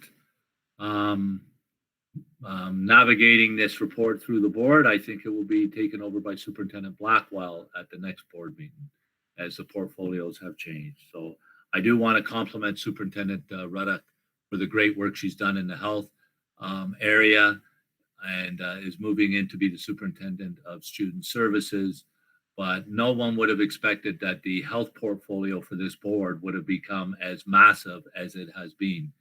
navigating this report through the board. I think it will be taken over by Superintendent Blackwell at the next board meeting as the portfolios have changed. So I do want to compliment Superintendent Ruddock for the great work she's done in the health area, and is moving in to be the superintendent of student services. But no one would have expected that the health portfolio for this board would have become as massive as it has been.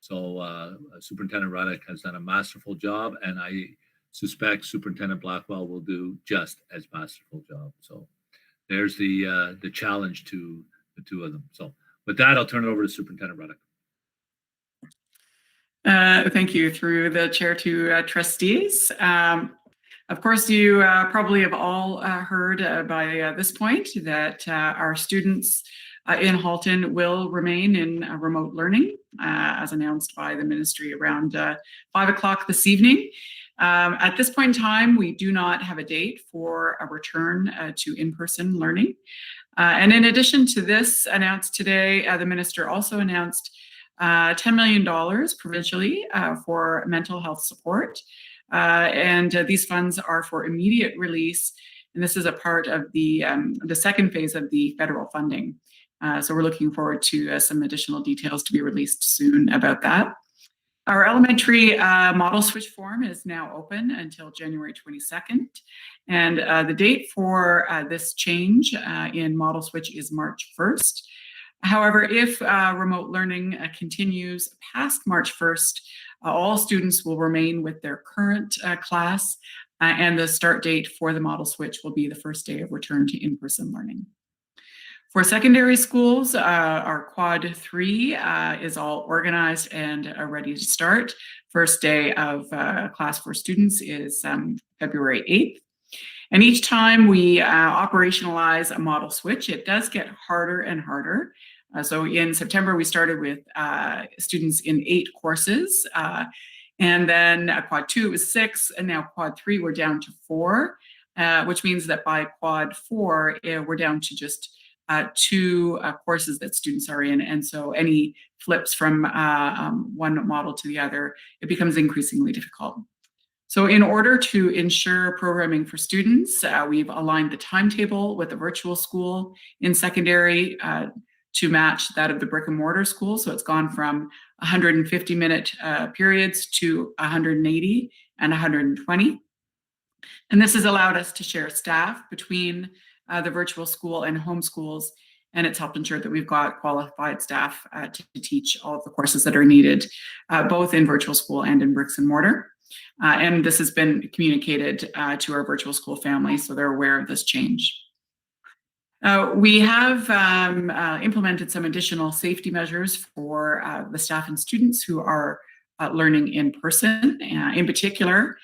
So Superintendent Ruddock has done a masterful job, and I suspect Superintendent Blackwell will do just as masterful job. So there's the challenge to the two of them. So with that, I'll turn it over to Superintendent Ruddock. Thank you. Through the chair to trustees. Of course, you probably have all heard by this point that our students in Halton will remain in remote learning, as announced by the ministry around 5 o'clock this evening. At this point in time, we do not have a date for a return to in-person learning. And in addition to this announced today, the minister also announced $10 million provincially for mental health support. And these funds are for immediate release. And this is a part of the second phase of the federal funding. So we're looking forward to some additional details to be released soon about that. Our elementary model switch form is now open until January 22nd. And the date for this change in model switch is March 1st. However, if remote learning continues past March 1st, all students will remain with their current class, and the start date for the model switch will be the first day of return to in-person learning. For secondary schools, our quad 3 is all organized and ready to start. First day of class for students is February 8th. And each time we operationalize a model switch, it does get harder and harder. So in September, we started with students in 8 courses. And then quad 2 was 6, and now quad 3 we're down to 4, which means that by quad 4 we're down to just 2 courses that students are in. And so any flips from one model to the other, it becomes increasingly difficult. So in order to ensure programming for students, we've aligned the timetable with the virtual school in secondary to match that of the brick and mortar school. So it's gone from 150-minute periods to 180 and 120. And this has allowed us to share staff between the virtual school and home schools. And it's helped ensure that we've got qualified staff to teach all of the courses that are needed, both in virtual school and in bricks and mortar. And this has been communicated to our virtual school family, so they're aware of this change. We have implemented some additional safety measures for the staff and students who are learning in person. In particular,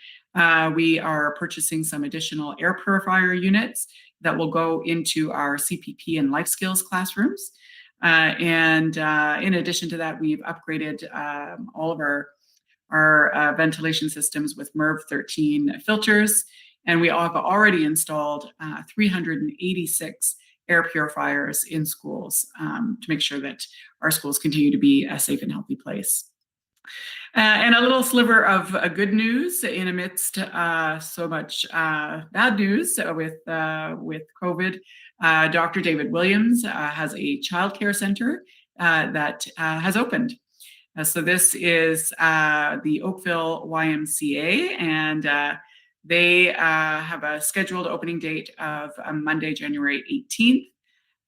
we are purchasing some additional air purifier units that will go into our CPP and life skills classrooms. And in addition to that, we've upgraded all of our ventilation systems with MERV 13 filters. And we have already installed 386 air purifiers in schools to make sure that our schools continue to be a safe and healthy place. And a little sliver of good news in amidst so much bad news with COVID. Dr. David Williams has a childcare center that has opened. So this is the Oakville YMCA, and they have a scheduled opening date of Monday, January 18th.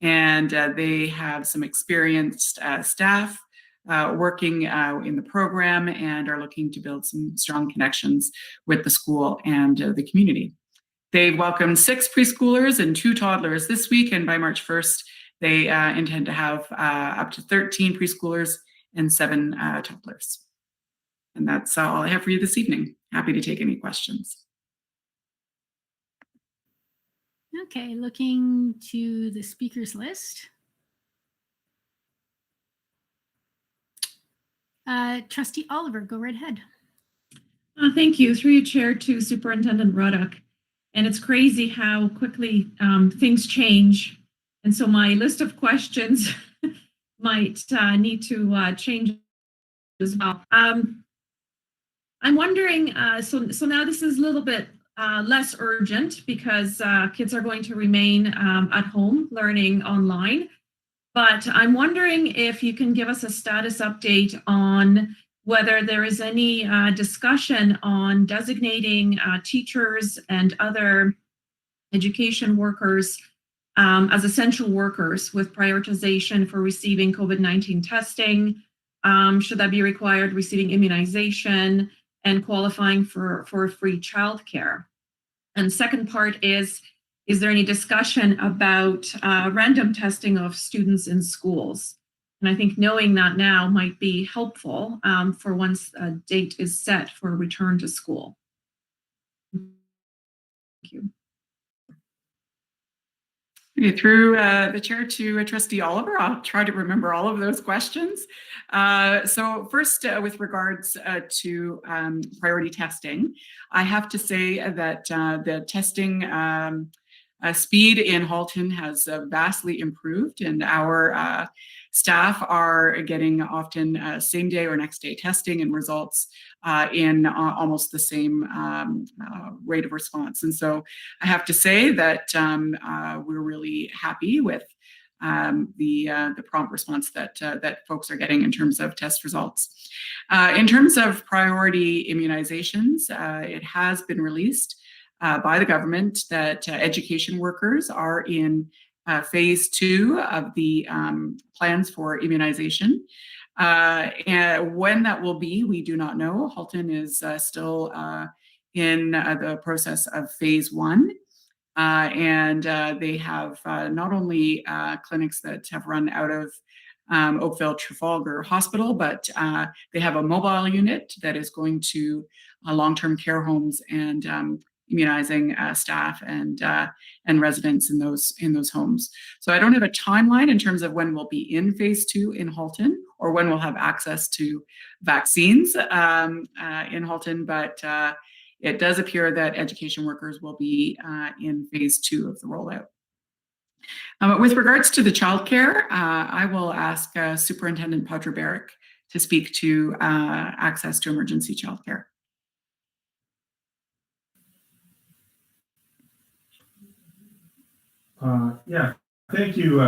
And they have some experienced staff working in the program and are looking to build some strong connections with the school and the community. They've welcomed 6 preschoolers and 2 toddlers this week, and by March 1st, they intend to have up to 13 preschoolers and 7 toddlers. And that's all I have for you this evening. Happy to take any questions. Okay, looking to the speakers list. Trustee Oliver, go right ahead. Thank you. Through your chair to Superintendent Ruddock. And it's crazy how quickly things change. And so my list of questions might need to change as well. I'm wondering, so now this is a little bit less urgent because kids are going to remain at home learning online. But I'm wondering if you can give us a status update on whether there is any discussion on designating teachers and other education workers as essential workers with prioritization for receiving COVID-19 testing. Should that be required, receiving immunization and qualifying for free childcare? And second part is there any discussion about random testing of students in schools? And I think knowing that now might be helpful for once a date is set for return to school. Thank you. Okay, through the chair to Trustee Oliver, I'll try to remember all of those questions. So first, with regards to priority testing, I have to say that the testing speed in Halton has vastly improved, and our staff are getting often same day or next day testing and results in almost the same rate of response. And so I have to say that we're really happy with the prompt response that folks are getting in terms of test results. In terms of priority immunizations, it has been released by the government that education workers are in phase 2 of the plans for immunization. And when that will be, we do not know. Halton is still in the process of phase 1. And they have not only clinics that have run out of Oakville Trafalgar Hospital, but they have a mobile unit that is going to long-term care homes and immunizing staff and residents in those homes. So I don't have a timeline in terms of when we'll be in phase 2 in Halton or when we'll have access to vaccines in Halton, but it does appear that education workers will be in phase 2 of the rollout. With regards to the childcare, I will ask Superintendent Podra-Barrick to speak to access to emergency childcare. Yeah, thank you.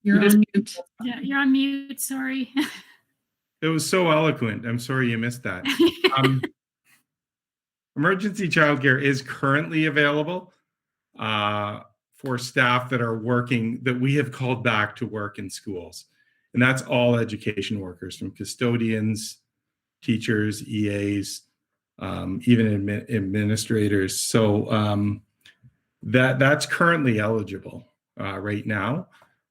You're on mute. Yeah, you're on mute. Sorry. It was so eloquent. I'm sorry you missed that. Emergency childcare is currently available for staff that are working, that we have called back to work in schools. And that's all education workers, from custodians, teachers, EAs, even administrators. So that's currently eligible right now.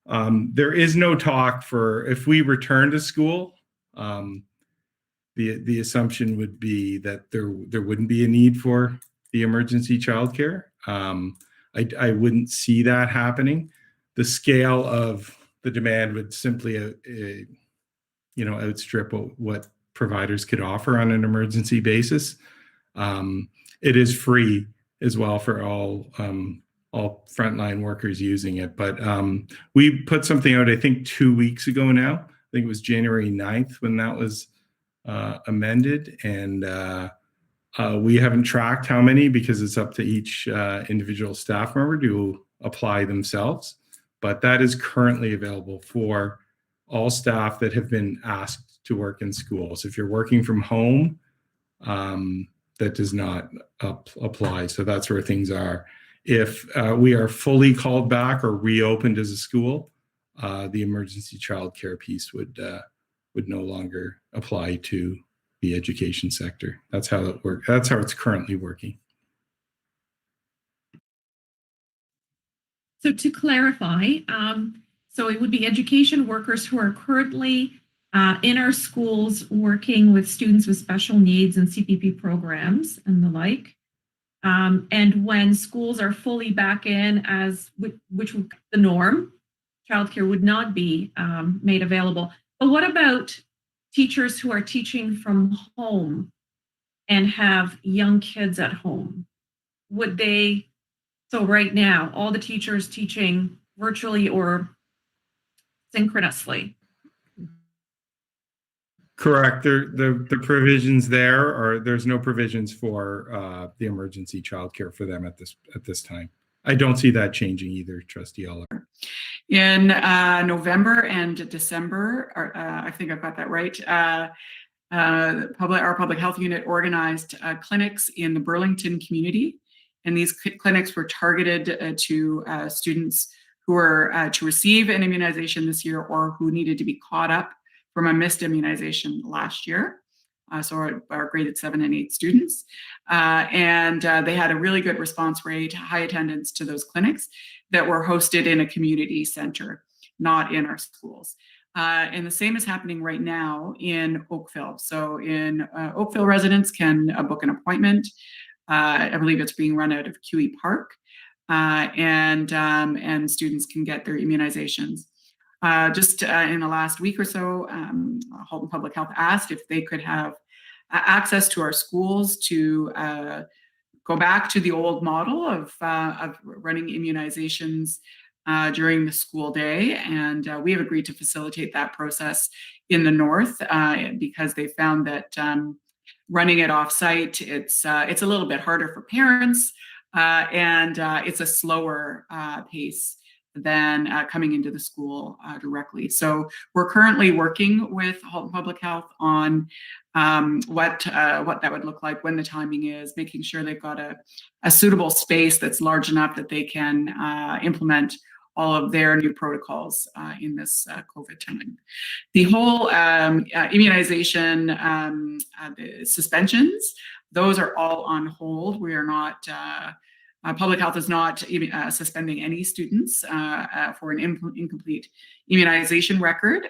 There is no talk for, if we return to school, the assumption would be that there wouldn't be a need for the emergency childcare. I wouldn't see that happening. The scale of the demand would simply, outstrip what providers could offer on an emergency basis. It is free as well for all frontline workers using it. But we put something out, I think 2 weeks ago now. I think it was January 9th when that was amended. And we haven't tracked how many, because it's up to each individual staff member to apply themselves. But that is currently available for all staff that have been asked to work in schools. If you're working from home, that does not apply. So that's where things are. If we are fully called back or reopened as a school, the emergency childcare piece would no longer apply to the education sector. That's how it works. That's how it's currently working. So to clarify, so it would be education workers who are currently in our schools working with students with special needs and CPP programs and the like. And when schools are fully back in, which would be the norm, childcare would not be made available. But what about teachers who are teaching from home and have young kids at home? Would they, so right now, all the teachers teaching virtually or synchronously? Correct. The provisions there are, there's no provisions for the emergency childcare for them at this time. I don't see that changing either, Trustee Oliver. In November and December, I think I've got that right, our public health unit organized clinics in the Burlington community. And these clinics were targeted to students who were to receive an immunization this year or who needed to be caught up from a missed immunization last year. So our graded 7 and 8 students. And they had a really good response rate, high attendance to those clinics that were hosted in a community center, not in our schools. And the same is happening right now in Oakville. So in Oakville, residents can book an appointment. I believe it's being run out of QE Park, and students can get their immunizations. Just in the last week or so, Halton Public Health asked if they could have access to our schools to go back to the old model of running immunizations during the school day. And we have agreed to facilitate that process in the north because they found that running it off-site, it's a little bit harder for parents and it's a slower pace than coming into the school directly. So we're currently working with Halton Public Health on what that would look like, when the timing is, making sure they've got a suitable space that's large enough that they can implement all of their new protocols in this COVID time. The whole immunization the suspensions, those are all on hold. We are not Public health is not suspending any students for an incomplete immunization record.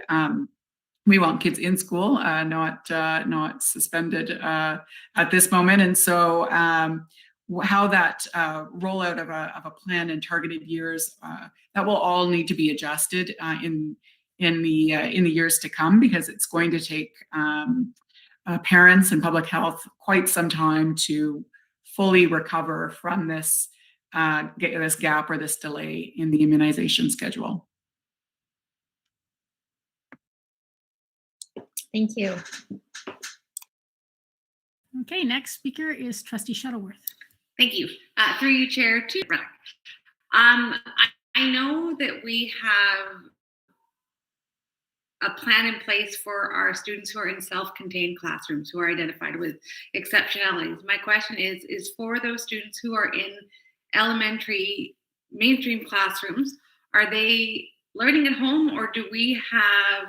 We want kids in school, not suspended at this moment. And so how that rollout of a plan in targeted years, that will all need to be adjusted in the years to come, because it's going to take parents and public health quite some time to fully recover from this gap or this delay in the immunization schedule. Thank you. Okay, next speaker is Trustee Shuttleworth. Thank you. Through you, Chair, to I know that we have a plan in place for our students who are in self-contained classrooms, who are identified with exceptionalities. My question is for those students who are in elementary mainstream classrooms, are they learning at home, or do we have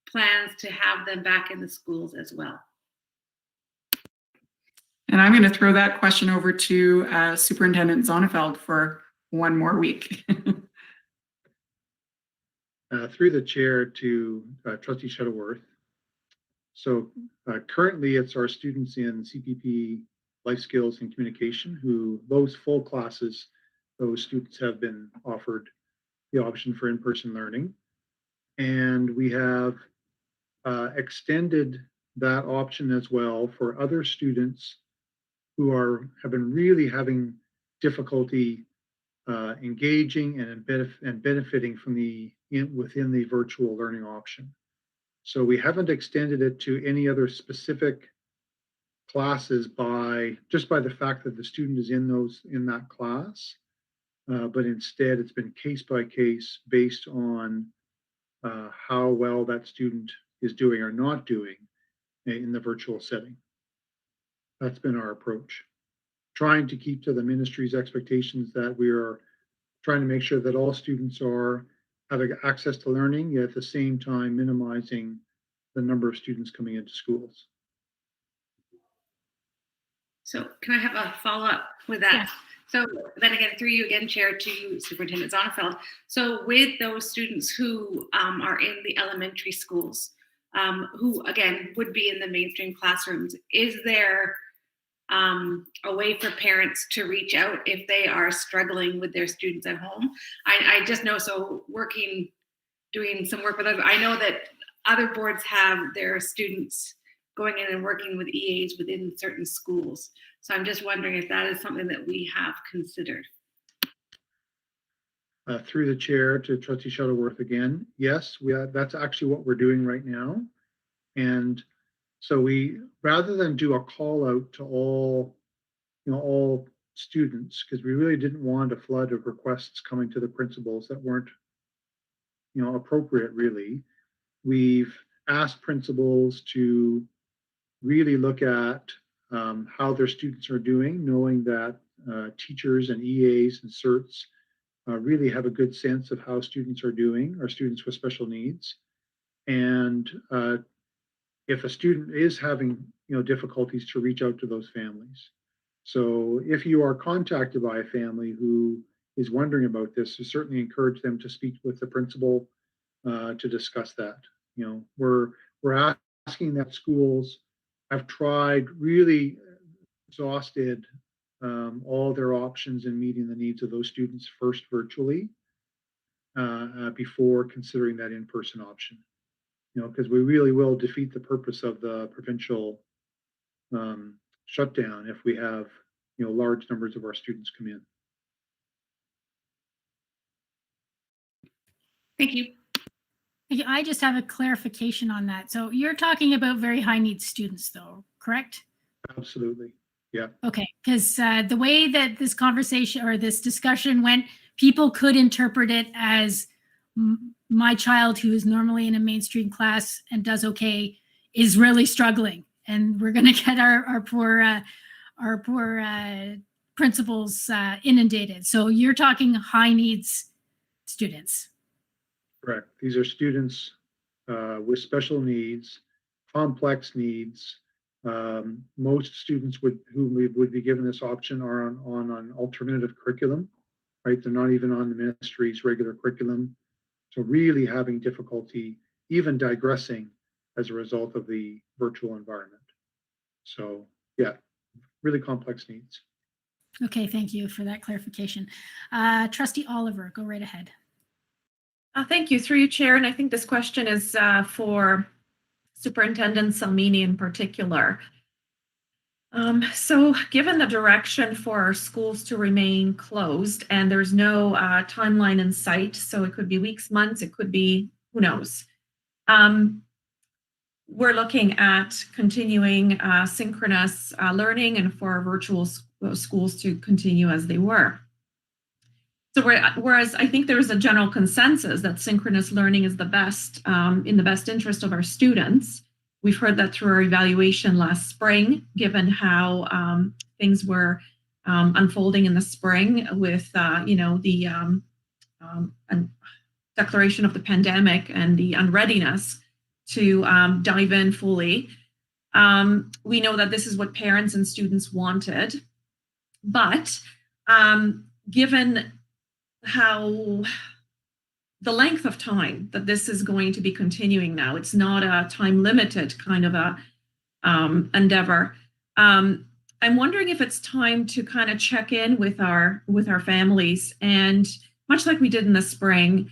plans to have them back in the schools as well? And I'm going to throw that question over to Superintendent Zonneveld for one more week. Through the chair to Trustee Shuttleworth. So currently it's our students in CPP, life skills and communication, who those full classes, those students have been offered the option for in-person learning. And we have extended that option as well for other students who have been really having difficulty engaging and benefiting from within the virtual learning option. So we haven't extended it to any other specific classes just by the fact that the student is in that class, but instead it's been case by case based on how well that student is doing or not doing in the virtual setting. That's been our approach, trying to keep to the ministry's expectations that we are trying to make sure that all students are having access to learning, yet at the same time minimizing the number of students coming into schools. So can I have a follow-up with that? Yes. So then again, through you again, Chair, to Superintendent Zonneveld. So with those students who are in the elementary schools, who again would be in the mainstream classrooms, is there a way for parents to reach out if they are struggling with their students at home? I just know, so doing some work with others, I know that other boards have their students going in and working with EAs within certain schools. So I'm just wondering if that is something that we have considered. Through the chair to Trustee Shuttleworth again, yes, that's actually what we're doing right now. And so we, rather than do a call out to all students, because we really didn't want a flood of requests coming to the principals that weren't, appropriate really, we've asked principals to really look at how their students are doing, knowing that teachers and EAs and CERTs really have a good sense of how students are doing, or students with special needs. And if a student is having difficulties, to reach out to those families. So if you are contacted by a family who is wondering about this, to certainly encourage them to speak with the principal to discuss that. We're asking that schools have tried, really exhausted all their options in meeting the needs of those students first virtually before considering that in-person option. Because we really will defeat the purpose of the provincial shutdown if we have large numbers of our students come in. Thank you. I just have a clarification on that. So you're talking about very high needs students though, correct? Absolutely. Yeah. Okay, because the way that this conversation or this discussion went, people could interpret it as my child, who is normally in a mainstream class and does okay, is really struggling, and we're going to get our poor principals inundated. So you're talking high needs students. Correct. These are students with special needs, complex needs, Most students who would be given this option are on an alternative curriculum, right? They're not even on the ministry's regular curriculum. So really having difficulty even digressing as a result of the virtual environment. So yeah, really complex needs. Okay, thank you for that clarification. Trustee Oliver, go right ahead. Thank you, through you, Chair. And I think this question is for Superintendent Salmini in particular. So given the direction for our schools to remain closed and there's no timeline in sight, so it could be weeks, months, it could be, who knows. We're looking at continuing synchronous learning and for our virtual schools to continue as they were. So whereas I think there's a general consensus that synchronous learning is the best in the best interest of our students. We've heard that through our evaluation last spring, given how things were unfolding in the spring with, the declaration of the pandemic and the unreadiness to dive in fully. We know that this is what parents and students wanted, but given how the length of time that this is going to be continuing now, it's not a time limited kind of a endeavor. I'm wondering if it's time to kind of check in with our families, and much like we did in the spring,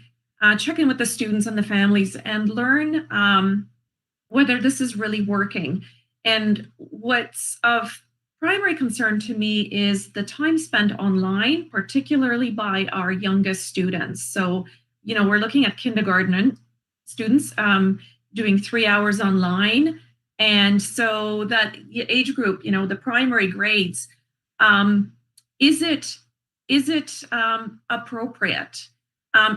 check in with the students and the families and learn whether this is really working. And what's of primary concern to me is the time spent online, particularly by our youngest students. So, we're looking at kindergarten students doing 3 hours online. And so that age group, the primary grades, is it appropriate?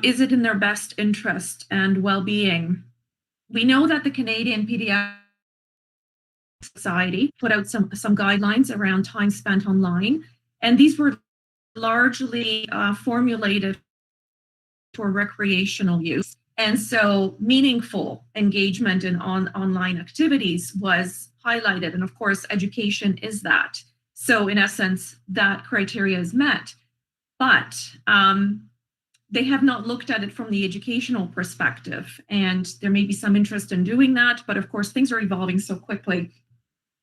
Is it in their best interest and well-being? We know that the Canadian Pediatric Society put out some guidelines around time spent online, and these were largely formulated for recreational use. And so meaningful engagement in online activities was highlighted. And of course, education is that. So in essence, that criteria is met. But they have not looked at it from the educational perspective. And there may be some interest in doing that, but of course, things are evolving so quickly.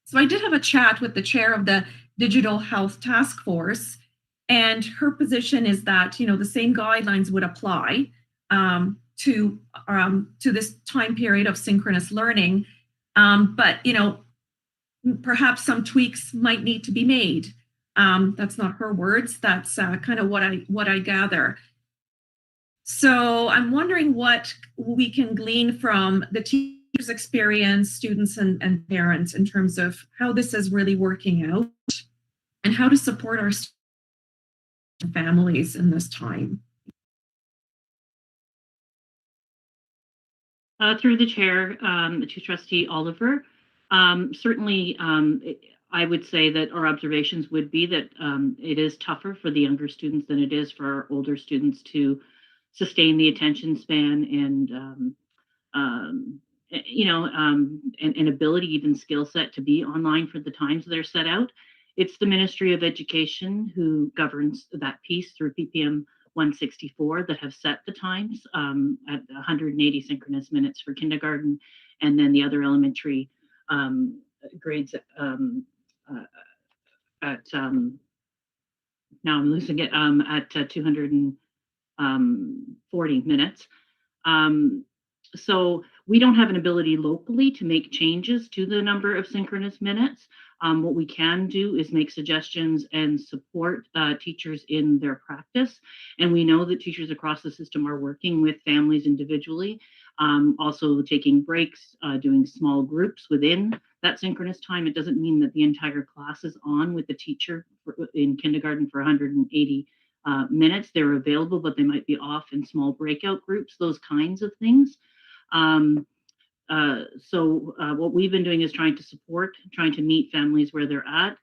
So I did have a chat with the chair of the Digital Health Task Force, and her position is that, the same guidelines would apply to this time period of synchronous learning. But, perhaps some tweaks might need to be made. That's not her words. That's kind of what I gather. So I'm wondering what we can glean from the teachers' experience, students and parents in terms of how this is really working out and how to support our families in this time. Through the chair, to Trustee Oliver, certainly I would say that our observations would be that it is tougher for the younger students than it is for our older students to sustain the attention span and ability, even skill set to be online for the times that are set out. It's the Ministry of Education who governs that piece through PPM 164 that have set the times at 180 synchronous minutes for kindergarten, and then the other elementary grades at now I'm losing it at 240 minutes. So we don't have an ability locally to make changes to the number of synchronous minutes. What we can do is make suggestions and support teachers in their practice. And we know that teachers across the system are working with families individually, also taking breaks, doing small groups within that synchronous time. It doesn't mean that the entire class is on with the teacher in kindergarten for 180 minutes. They're available, but they might be off in small breakout groups, those kinds of things. So what we've been doing is trying to meet families where they're at.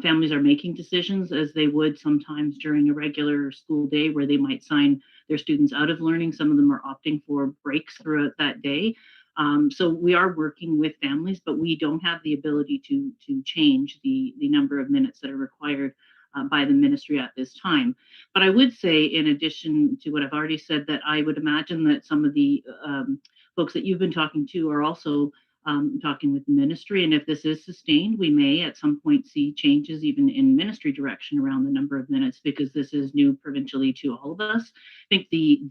Families are making decisions as they would sometimes during a regular school day where they might sign their students out of learning. Some of them are opting for breaks throughout that day. So we are working with families, but we don't have the ability to change the number of minutes that are required by the ministry at this time. But I would say, in addition to what I've already said, that I would imagine that some of the folks that you've been talking to are also talking with the ministry. And if this is sustained, we may at some point see changes even in ministry direction around the number of minutes, because this is new provincially to all of us. I think the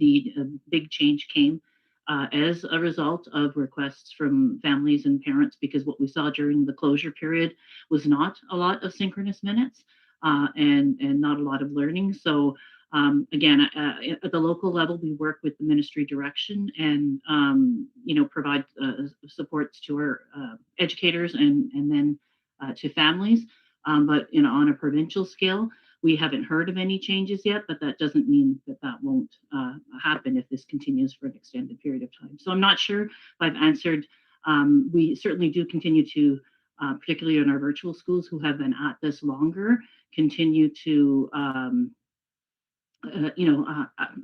big change came as a result of requests from families and parents, because what we saw during the closure period was not a lot of synchronous minutes and not a lot of learning. So again, at the local level, we work with the ministry direction and provide supports to our educators and then to families. But on a provincial scale, we haven't heard of any changes yet, but that doesn't mean that that won't happen if this continues for an extended period of time. So I'm not sure if I've answered. We certainly do continue to, particularly in our virtual schools who have been at this longer, continue to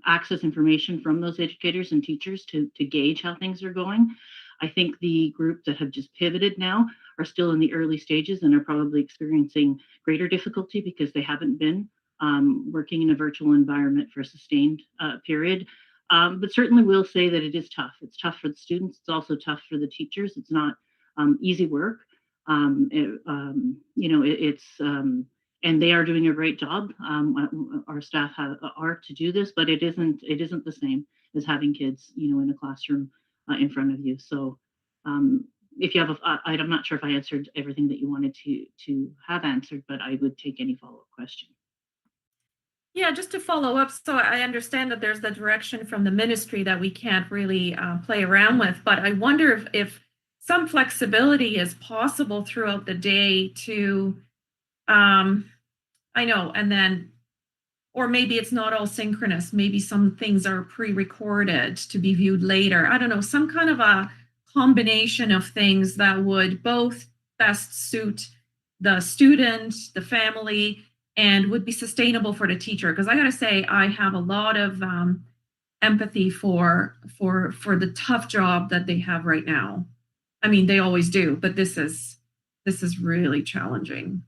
access information from those educators and teachers to gauge how things are going. I think the group that have just pivoted now are still in the early stages and are probably experiencing greater difficulty because they haven't been working in a virtual environment for a sustained period. But certainly we'll say that it is tough. It's tough for the students. It's also tough for the teachers. It's not easy work. And they are doing a great job. Our staff are to do this, but it isn't the same as having kids, in a classroom in front of you. So if you have I'm not sure if I answered everything that you wanted to have answered, but I would take any follow-up question. Yeah, just to follow up, so I understand that there's the direction from the ministry that we can't really play around with, but I wonder if some flexibility is possible throughout the day to, I know, and then, or maybe it's not all synchronous. Maybe some things are pre-recorded to be viewed later. I don't know, some kind of a combination of things that would both best suit the student, the family, and would be sustainable for the teacher. Because I got to say, I have a lot of empathy for the tough job that they have right now. I mean, they always do, but this is really challenging.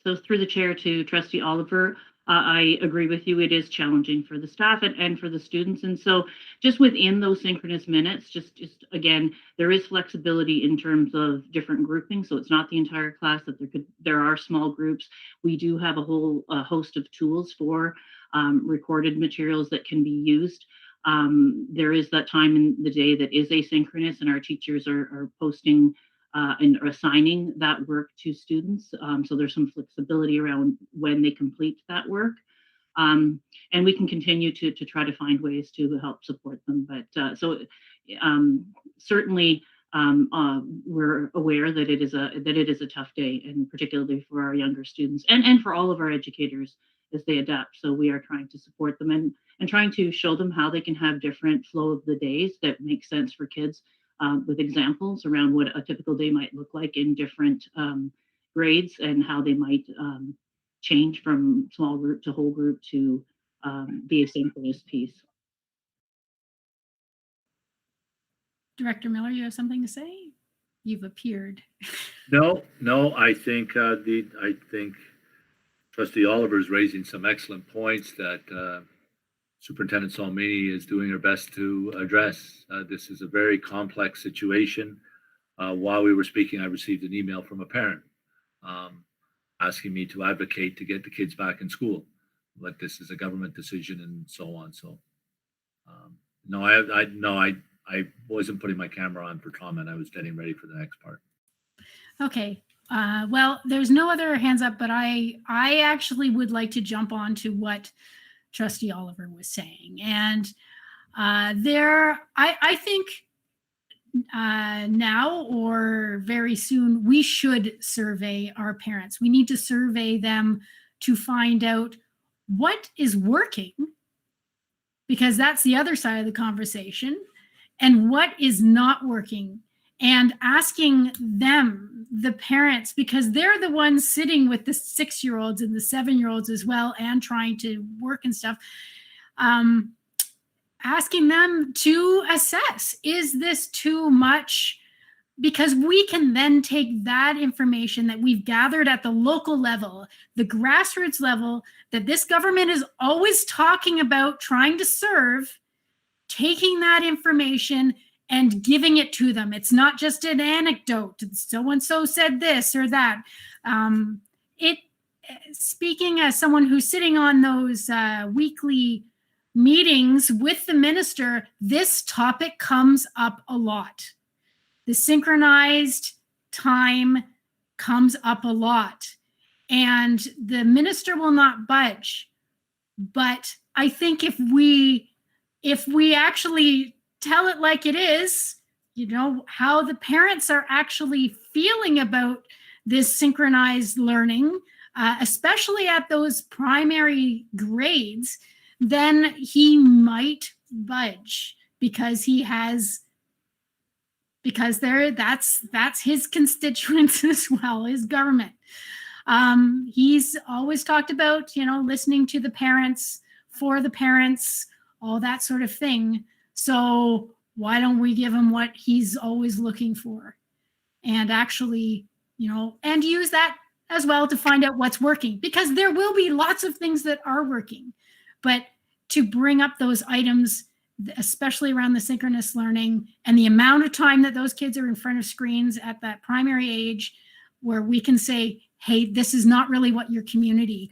So through the chair to Trustee Oliver, I agree with you. It is challenging for the staff and for the students. And so just within those synchronous minutes, just again, there is flexibility in terms of different groupings. So it's not the entire class, that there are small groups. We do have a whole host of tools for recorded materials that can be used. There is that time in the day that is asynchronous, and our teachers are posting and assigning that work to students. So there's some flexibility around when they complete that work. And we can continue to try to find ways to help support them. But certainly we're aware that it is a tough day, and particularly for our younger students and for all of our educators as they adapt. So we are trying to support them and trying to show them how they can have different flow of the days that make sense for kids. With examples around what a typical day might look like in different grades, and how they might change from small group to whole group to the asynchronous piece. Director Miller, you have something to say? You've appeared. No, I think Trustee Oliver is raising some excellent points that Superintendent Salmini is doing her best to address. This is a very complex situation. While we were speaking, I received an email from a parent asking me to advocate to get the kids back in school. But this is a government decision and so on. So I wasn't putting my camera on for comment. I was getting ready for the next part. Okay. Well, there's no other hands up, but I actually would like to jump on to what Trustee Oliver was saying. And I think now or very soon, we should survey our parents. We need to survey them to find out what is working, because that's the other side of the conversation, and what is not working. And asking them, the parents, because they're the ones sitting with the 6-year-olds and the 7-year-olds as well, and trying to work and stuff. asking them to assess, is this too much? Because we can then take that information that we've gathered at the local level, the grassroots level, that this government is always talking about trying to serve, taking that information and giving it to them. It's not just an anecdote. So-and-so said this or that. Speaking as someone who's sitting on those weekly meetings with the minister, this topic comes up a lot. The synchronized time comes up a lot, and the minister will not budge. But I think if we actually tell it like it is, you know, how the parents are actually feeling about this synchronized learning, especially at those primary grades, then he might budge because that's his constituents as well, his government. He's always talked about, you know, listening to the parents, for the parents, all that sort of thing. So why don't we give him what he's always looking for, and actually, you know, and use that as well to find out what's working, because there will be lots of things that are working, but to bring up those items, especially around the synchronous learning and the amount of time that those kids are in front of screens at that primary age, where we can say, hey, this is not really what your community,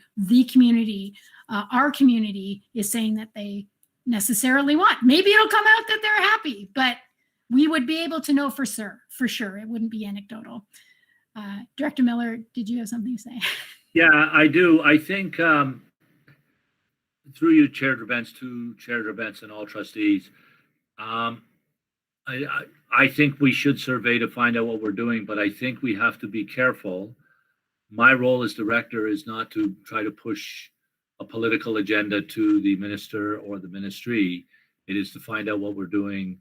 our community is saying that they necessarily want. Maybe it'll come out that they're happy, but we would be able to know for sure. It wouldn't be anecdotal. Director Miller, did you have something to say? Yeah, I do. I think through you, Chair Drabentz, to Chair Drabentz and all trustees, I think we should survey to find out what we're doing, but I think we have to be careful. My role as director is not to try to push a political agenda to the minister or the ministry. It is to find out what we're doing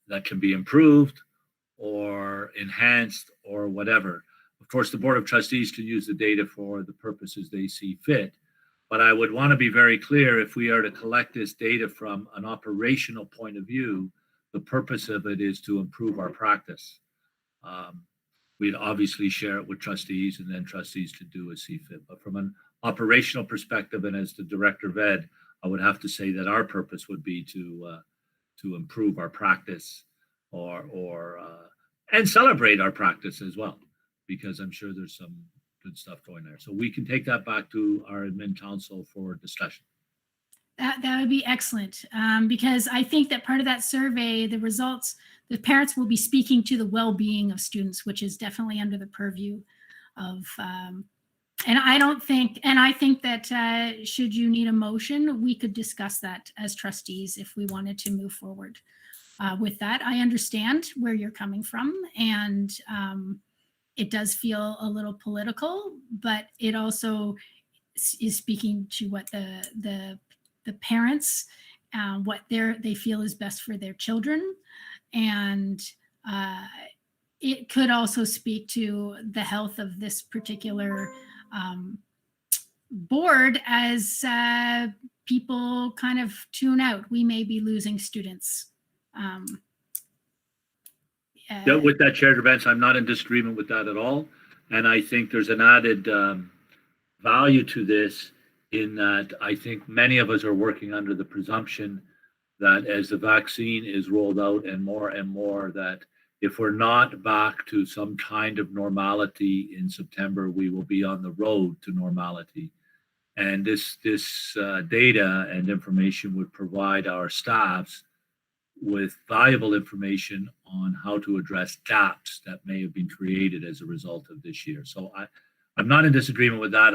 that can be improved or enhanced or whatever. Of course, the Board of Trustees can use the data for the purposes they see fit. But I would want to be very clear, if we are to collect this data from an operational point of view, the purpose of it is to improve our practice. We'd obviously share it with trustees, and then trustees could do as see fit. But from an operational perspective, and as the director of ed, I would have to say that our purpose would be to improve our practice, and celebrate our practice as well, because I'm sure there's some good stuff going there. So we can take that back to our admin council for discussion. That would be excellent, because I think that part of that survey, the results, the parents will be speaking to the well-being of students, which is definitely under the purview of, and I think that should you need a motion, we could discuss that as trustees if we wanted to move forward with that. I understand where you're coming from, and it does feel a little political, but it also is speaking to what the parents, what they feel is best for their children. And it could also speak to the health of this particular board as people kind of tune out. We may be losing students. With that, Chair Drabentz, I'm not in disagreement with that at all. And I think there's an added value to this, in that I think many of us are working under the presumption that as the vaccine is rolled out and more, that if we're not back to some kind of normality in September, we will be on the road to normality. And this data and information would provide our staffs with valuable information on how to address gaps that may have been created as a result of this year. So I'm not in disagreement with that.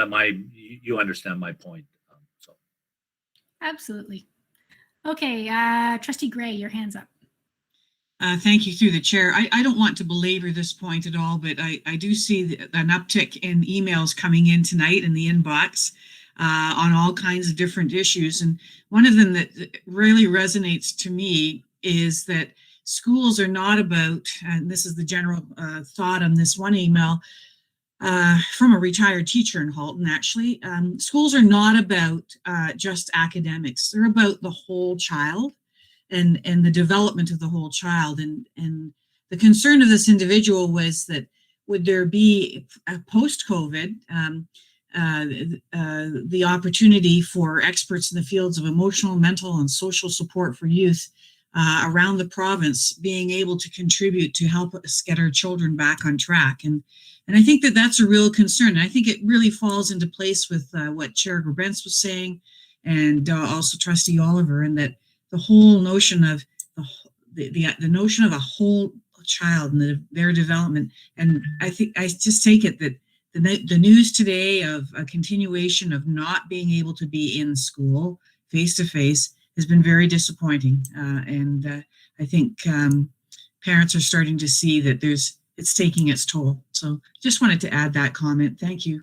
You understand my point. Absolutely. Okay, Trustee Gray, your hand's up. Thank you, through the chair. I don't want to belabor this point at all, but I do see an uptick in emails coming in tonight in the inbox on all kinds of different issues. And one of them that really resonates to me is that schools are not about, and this is the general thought on this one email, from a retired teacher in Halton, actually. Schools are not about just academics. They're about the whole child and the development of the whole child. And the concern of this individual was that would there be, post-COVID, the opportunity for experts in the fields of emotional, mental, and social support for youth around the province being able to contribute to help us get our children back on track. And I think that that's a real concern. And I think it really falls into place with what Chair Gerbents was saying, and also Trustee Oliver, and that the whole notion of the notion of a whole child and their development. And I think I just take it that the news today of a continuation of not being able to be in school face to face has been very disappointing. And I think parents are starting to see that it's taking its toll. So just wanted to add that comment. Thank you.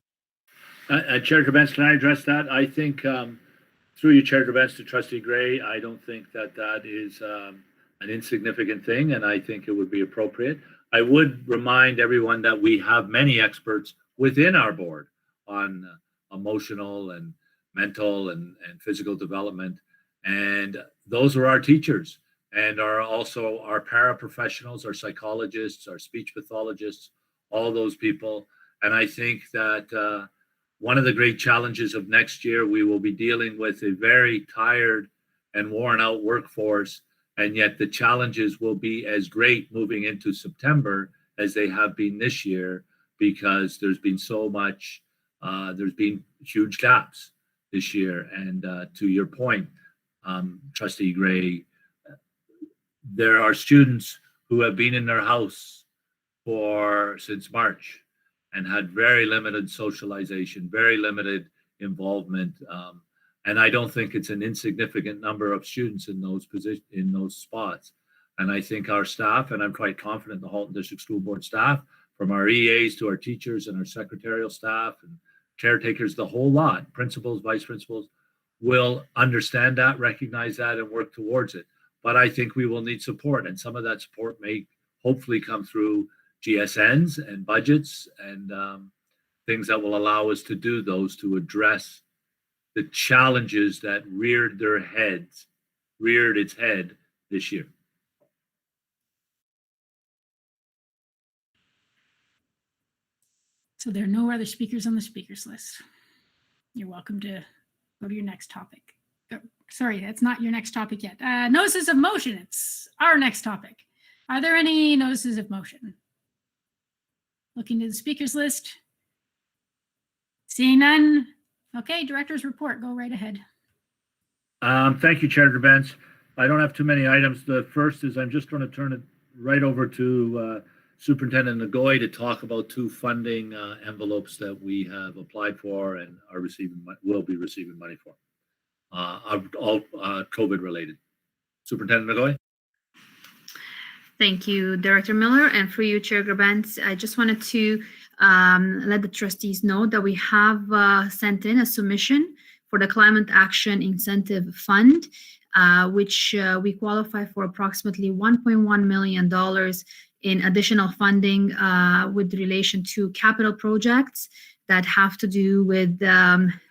Chair Gerbents, can I address that? I think through you, Chair Gerbents, to Trustee Gray, I don't think that is an insignificant thing, and I think it would be appropriate. I would remind everyone that we have many experts within our board on emotional and mental and physical development, and those are our teachers and are also our paraprofessionals, our psychologists, our speech pathologists, all those people. And I think that one of the great challenges of next year, we will be dealing with a very tired and worn out workforce, and yet the challenges will be as great moving into September as they have been this year, because there's been so much, there's been huge gaps this year. And to your point, Trustee Gray, there are students who have been in their house since March and had very limited socialization, very limited involvement. And I don't think it's an insignificant number of students in those spots. And I think our staff, and I'm quite confident the Halton District School Board staff, from our EAs to our teachers and our secretarial staff and caretakers, the whole lot, principals, vice principals, will understand that, recognize that, and work towards it. But I think we will need support, and some of that support may hopefully come through GSNs and budgets and things that will allow us to do those, to address the challenges that reared its head this year. So there are no other speakers on the speakers list. You're welcome to go to your next topic. Sorry, that's not your next topic yet. Notices of motion, it's our next topic. Are there any notices of motion? Looking to the speakers list. Seeing none. Okay, director's report, go right ahead. Thank you, Chair Gerbents. I don't have too many items. The first is I'm just going to turn it right over to Superintendent Nagoy to talk about two funding envelopes that we have applied for and will be receiving money for, all COVID related. Superintendent Nagoy. Thank you, Director Miller, and for you, Chair Gerbents. I just wanted to let the trustees know that we have sent in a submission for the Climate Action Incentive Fund, which we qualify for approximately $1.1 million in additional funding with relation to capital projects that have to do with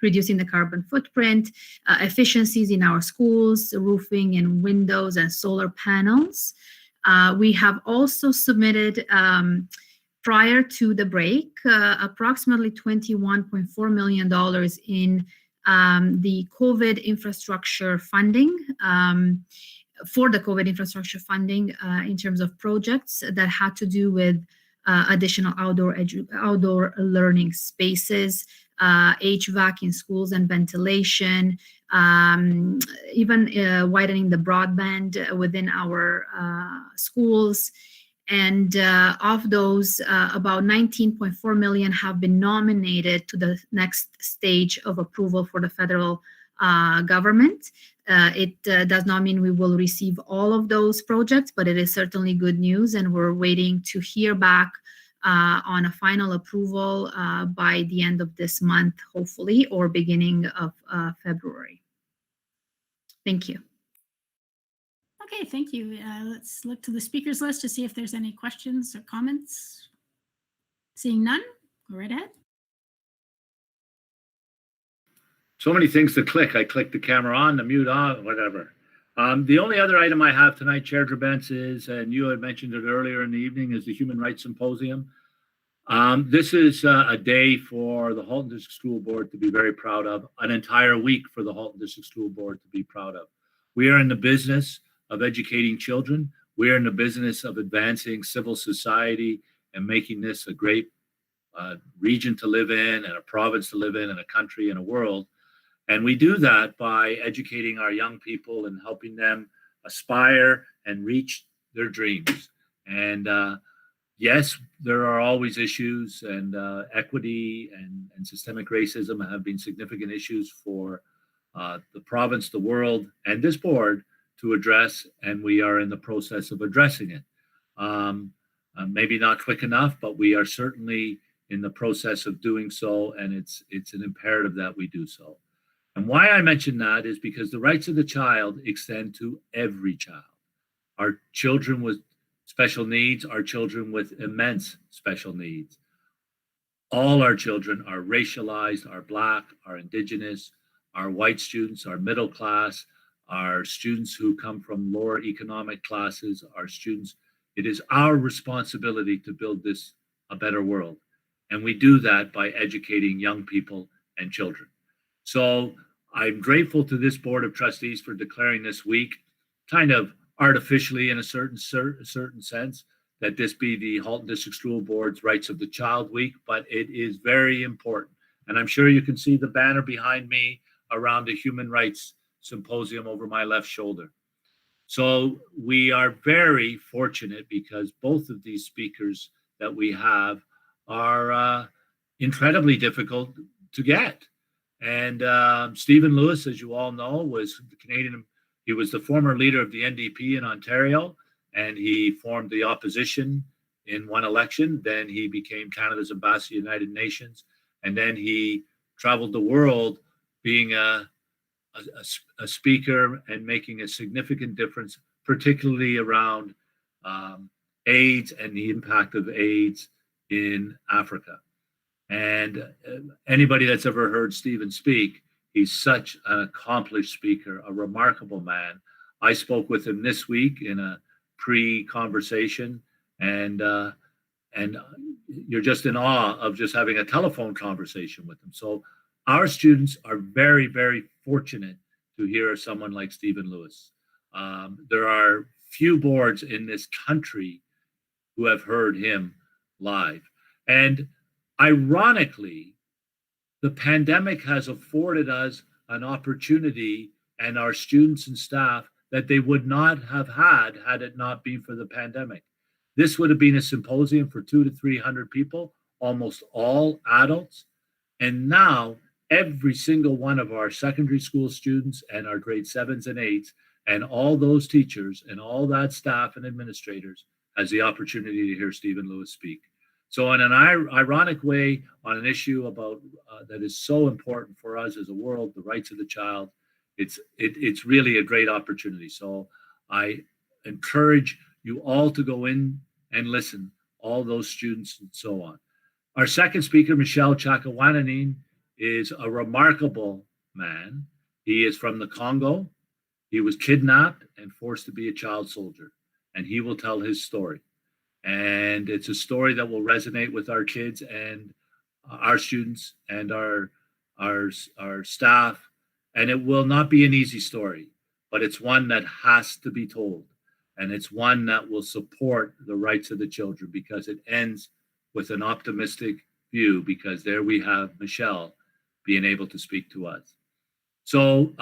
reducing the carbon footprint, efficiencies in our schools, roofing and windows and solar panels. We have also submitted prior to the break approximately $21.4 million in the COVID infrastructure funding, for the COVID infrastructure funding in terms of projects that had to do with additional outdoor learning spaces, HVAC in schools and ventilation, even widening the broadband within our schools. And of those, about 19.4 million have been nominated to the next stage of approval for the federal government. It does not mean we will receive all of those projects, but it is certainly good news, and we're waiting to hear back on a final approval by the end of this month, hopefully, or beginning of February. Thank you. Okay, thank you. Let's look to the speakers list to see if there's any questions or comments. Seeing none, Go right ahead. So many things to click. I clicked the camera on, the mute on, whatever. The only other item I have tonight, Chair Drabentz, is, and you had mentioned it earlier in the evening, is the Human Rights Symposium. This is a day for the Halton District School Board to be very proud of, an entire week for the Halton District School Board to be proud of. We are in the business of educating children. We are in the business of advancing civil society and making this a great region to live in and a province to live in and a country and a world. And we do that by educating our young people and helping them aspire and reach their dreams. And yes, there are always issues, and equity and systemic racism have been significant issues for the province, the world, and this board to address, and we are in the process of addressing it. Maybe not quick enough, but we are certainly in the process of doing so, and it's an imperative that we do so. And why I mention that is because the rights of the child extend to every child. Our children with special needs, our children with immense special needs. All our children are racialized, are Black, are Indigenous, are white students, are middle class, are students who come from lower economic classes, are students. It is our responsibility to build this a better world. And we do that by educating young people and children. So I'm grateful to this Board of Trustees for declaring this week, kind of artificially in a certain sense, that this be the Halton District School Board's Rights of the Child Week, but it is very important. And I'm sure you can see the banner behind me around the Human Rights Symposium over my left shoulder. So we are very fortunate because both of these speakers that we have are incredibly difficult to get. And Stephen Lewis, as you all know, was the Canadian. He was the former leader of the NDP in Ontario, and he formed the opposition in one election. Then he became Canada's ambassador to the United Nations, and then he traveled the world being a speaker and making a significant difference, particularly around AIDS and the impact of AIDS in Africa. And anybody that's ever heard Stephen speak, he's such an accomplished speaker, a remarkable man. I spoke with him this week in a pre-conversation, and you're just in awe of just having a telephone conversation with him. So our students are very, very fortunate to hear someone like Stephen Lewis. There are few boards in this country who have heard him live. And ironically, the pandemic has afforded us an opportunity and our students and staff that they would not have had it not been for the pandemic. This would have been a symposium for 200 to 300 people, almost all adults. And now every single one of our secondary school students and our grade 7s and 8s and all those teachers and all that staff and administrators has the opportunity to hear Stephen Lewis speak. So in an ironic way, on an issue about that is so important for us as a world, the rights of the child, it's really a great opportunity. So I encourage you all to go in and listen, all those students and so on. Our second speaker, Michel Chakawananin, is a remarkable man. He is from the Congo. He was kidnapped and forced to be a child soldier, and he will tell his story. And it's a story that will resonate with our kids and our students and our staff. And it will not be an easy story, but it's one that has to be told. And it's one that will support the rights of the children because it ends with an optimistic view, because there we have Michelle being able to speak to us. So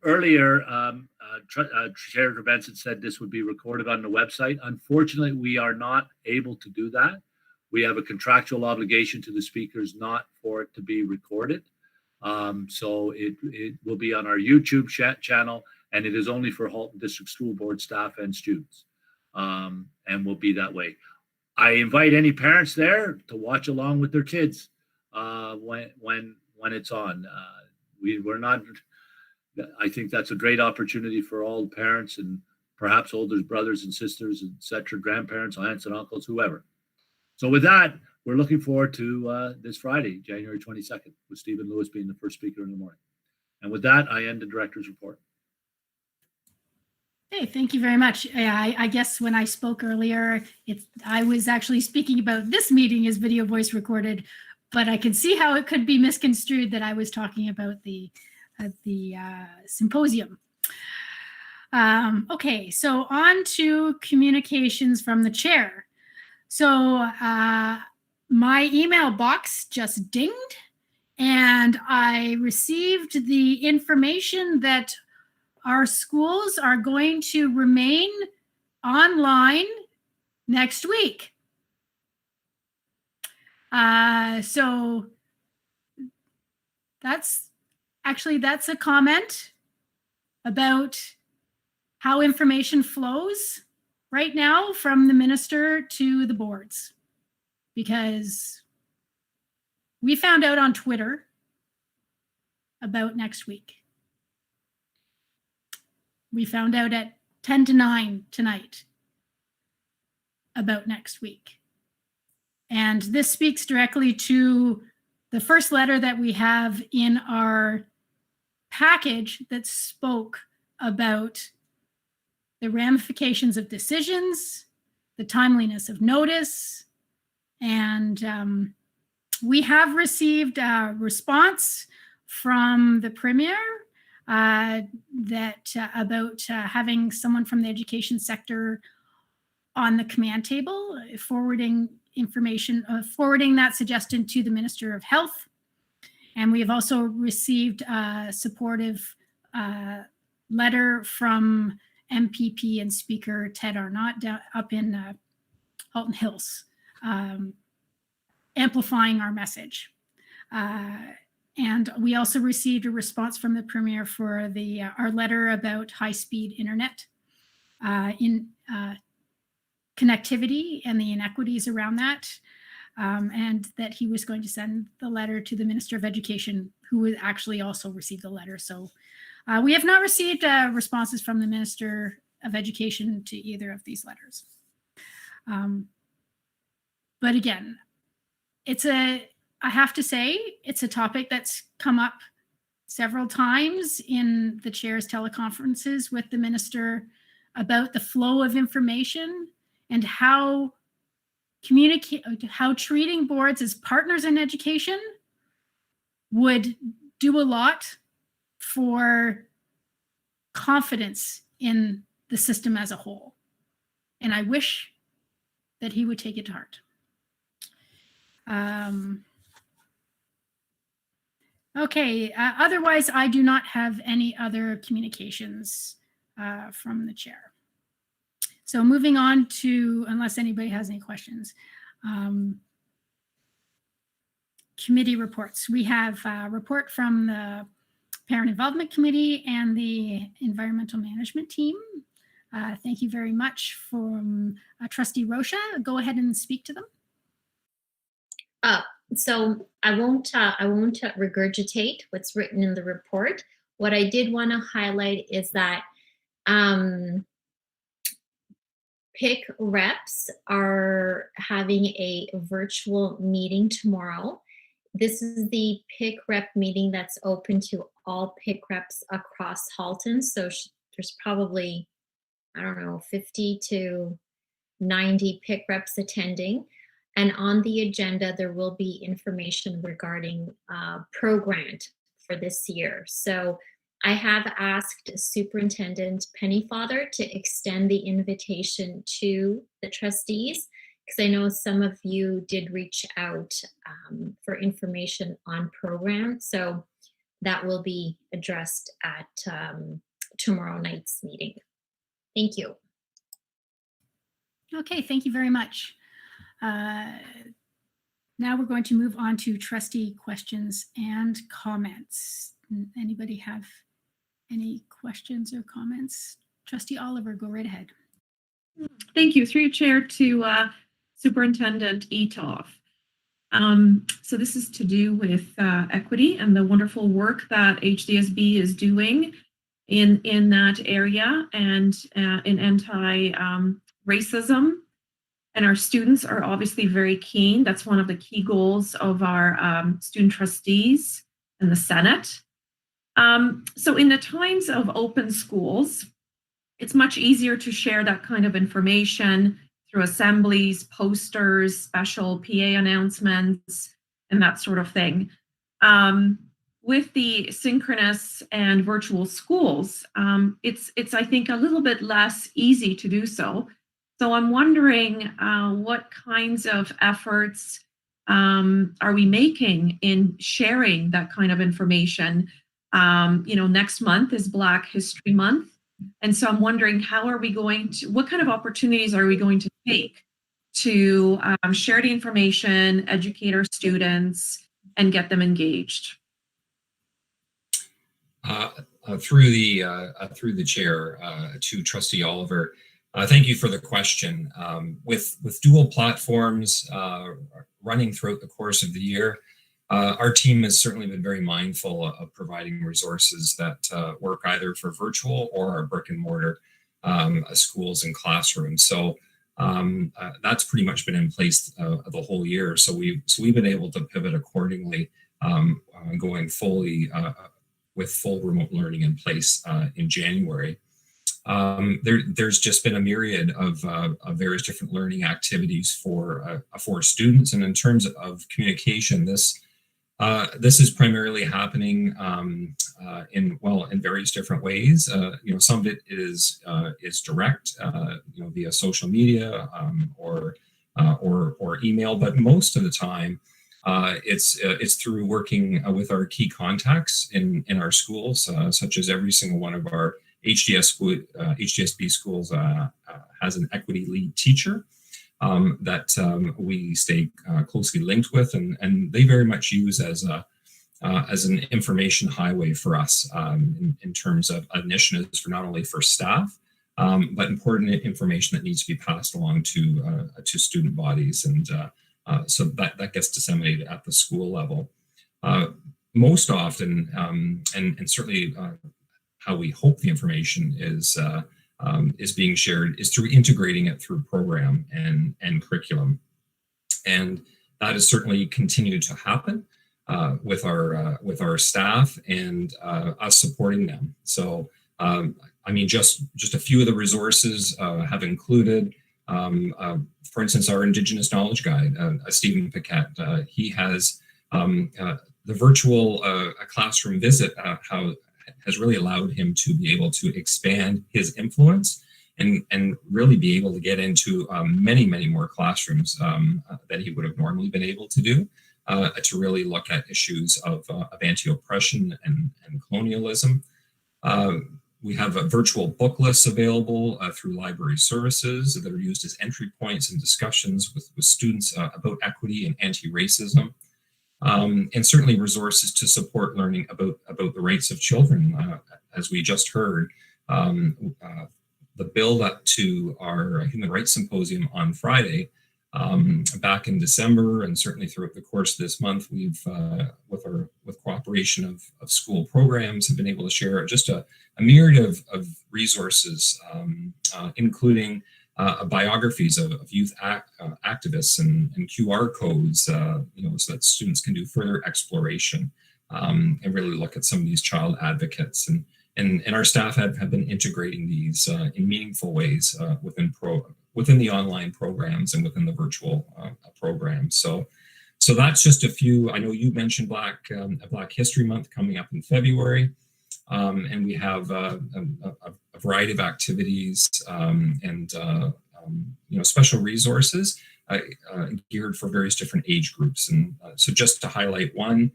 earlier, Chair Benson said this would be recorded on the website. Unfortunately, we are not able to do that. We have a contractual obligation to the speakers not for it to be recorded. So it will be on our YouTube channel, and it is only for Halton District School Board staff and students, and will be that way. I invite any parents there to watch along with their kids when it's on. We're not. I think that's a great opportunity for all parents and perhaps older brothers and sisters, etc., grandparents, aunts and uncles, whoever. So with that, we're looking forward to this Friday, January 22nd, with Stephen Lewis being the first speaker in the morning. And with that, I end the director's report. Hey, thank you very much. I guess when I spoke earlier, I was actually speaking about this meeting as video voice recorded, but I can see how it could be misconstrued that I was talking about the symposium. Okay, so on to communications from the chair. So my email box just dinged, and I received the information that our schools are going to remain online next week. So that's a comment about how information flows right now from the minister to the boards, because we found out on Twitter about next week. We found out at 10 to 9 tonight about next week. And this speaks directly to the first letter that we have in our package that spoke about the ramifications of decisions, the timeliness of notice, and we have received a response from the Premier about having someone from the education sector on the command table, forwarding information, forwarding that suggestion to the Minister of Health. And we have also received a supportive letter from MPP and Speaker Ted Arnott up in Halton Hills, amplifying our message. And we also received a response from the Premier for our letter about high-speed internet connectivity and the inequities around that, and that he was going to send the letter to the Minister of Education, who would actually also receive the letter. So we have not received responses from the Minister of Education to either of these letters. But again, I have to say, it's a topic that's come up several times in the chair's teleconferences with the minister about the flow of information and how treating boards as partners in education would do a lot for confidence in the system as a whole. And I wish that he would take it to heart. Okay, otherwise I do not have any other communications from the chair. So moving on to, unless anybody has any questions, committee reports. We have a report from the Parent Involvement Committee and the Environmental Management Team. Thank you very much from Trustee Rocha. Go ahead and speak to them. So I won't regurgitate what's written in the report. What I did want to highlight is that PIC reps are having a virtual meeting tomorrow. This is the PIC rep meeting that's open to all PIC reps across Halton. So there's probably, I don't know, 50 to 90 PIC reps attending. And on the agenda, there will be information regarding pro-grant for this year. So I have asked Superintendent Pennyfather to extend the invitation to the trustees, because I know some of you did reach out for information on program. So that will be addressed at tomorrow night's meeting. Thank you. Okay, thank you very much. Now we're going to move on to trustee questions and comments. Anybody have any questions or comments? Trustee Oliver, go right ahead. Thank you. Through Chair to Superintendent Etoff. So this is to do with equity and the wonderful work that HDSB is doing in that area and in anti-racism And our students are obviously very keen. That's one of the key goals of our student trustees and the Senate. So in the times of open schools, it's much easier to share that kind of information through assemblies, posters, special PA announcements, and that sort of thing. With the synchronous and virtual schools, it's I think a little bit less easy to do so. So I'm wondering what kinds of efforts are we making in sharing that kind of information? Next month is Black History Month. And so I'm wondering, what kind of opportunities are we going to take to share the information, educate our students, and get them engaged? Through the chair to Trustee Oliver, thank you for the question. With dual platforms running throughout the course of the year, our team has certainly been very mindful of providing resources that work either for virtual or our brick and mortar schools and classrooms. So that's pretty much been in place the whole year. So we've been able to pivot accordingly, going fully with full remote learning in place in January. There's just been a myriad of various different learning activities for students, and in terms of communication, this is primarily happening in various different ways. Some of it is direct, via social media or email, but most of the time it's through working with our key contacts in our schools, such as every single one of our HDSB schools has an equity lead teacher that we stay closely linked with, and they very much use as an information highway for us in terms of initiatives for not only for staff, but important information that needs to be passed along to student bodies, and so that gets disseminated at the school level. Most often, and certainly how we hope the information is being shared is through integrating it through program and curriculum. And that has certainly continued to happen with our staff and us supporting them. So, just a few of the resources have included, for instance, our Indigenous Knowledge Guide, Stephen Paquette. He has the virtual classroom visit has really allowed him to be able to expand his influence and really be able to get into many, many more classrooms that he would have normally been able to do, to really look at issues of anti-oppression and colonialism. We have virtual book lists available through library services that are used as entry points in discussions with students about equity and anti-racism. And certainly resources to support learning about the rights of children. As we just heard, the build up to our Human Rights Symposium on Friday, back in December, and certainly throughout the course of this month, we've, with cooperation of school programs, have been able to share just a myriad of resources, including biographies of youth activists and QR codes, so that students can do further exploration and really look at some of these child advocates. And our staff have been integrating these in meaningful ways within the online programs and within the virtual programs. So that's just a few. I know you mentioned Black History Month coming up in February. And we have a variety of activities and special resources geared for various different age groups. And so just to highlight one,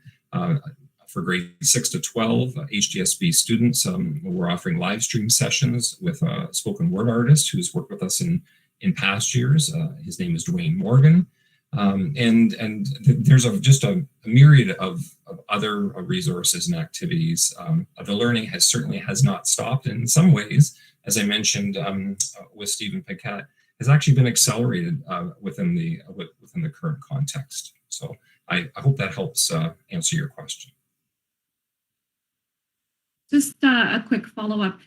for grade 6 to 12 HDSB students, we're offering live stream sessions with a spoken word artist who's worked with us in past years. His name is Dwayne Morgan. And there's just a myriad of other resources and activities. The learning has not stopped. In some ways, as I mentioned with Stephen Paquette, has actually been accelerated within the current context. So I hope that helps answer your question. Just a quick follow-up.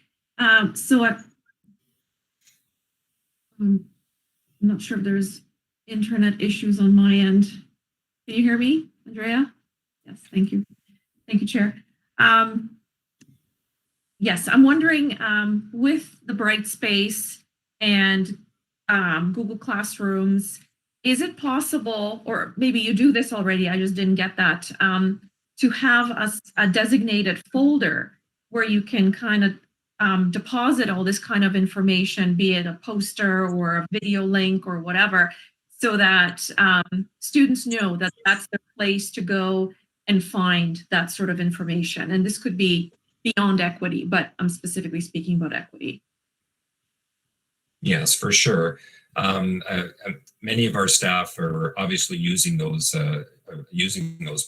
I'm not sure if there's internet issues on my end. Can you hear me, Andrea? Yes, thank you. Thank you, Chair. Yes, I'm wondering with the Brightspace and Google Classrooms, is it possible, or maybe you do this already, I just didn't get that, to have a designated folder where you can kind of deposit all this kind of information, be it a poster or a video link or whatever, so that students know that that's the place to go and find that sort of information. And this could be beyond equity, but I'm specifically speaking about equity. Yes, for sure. Many of our staff are obviously using those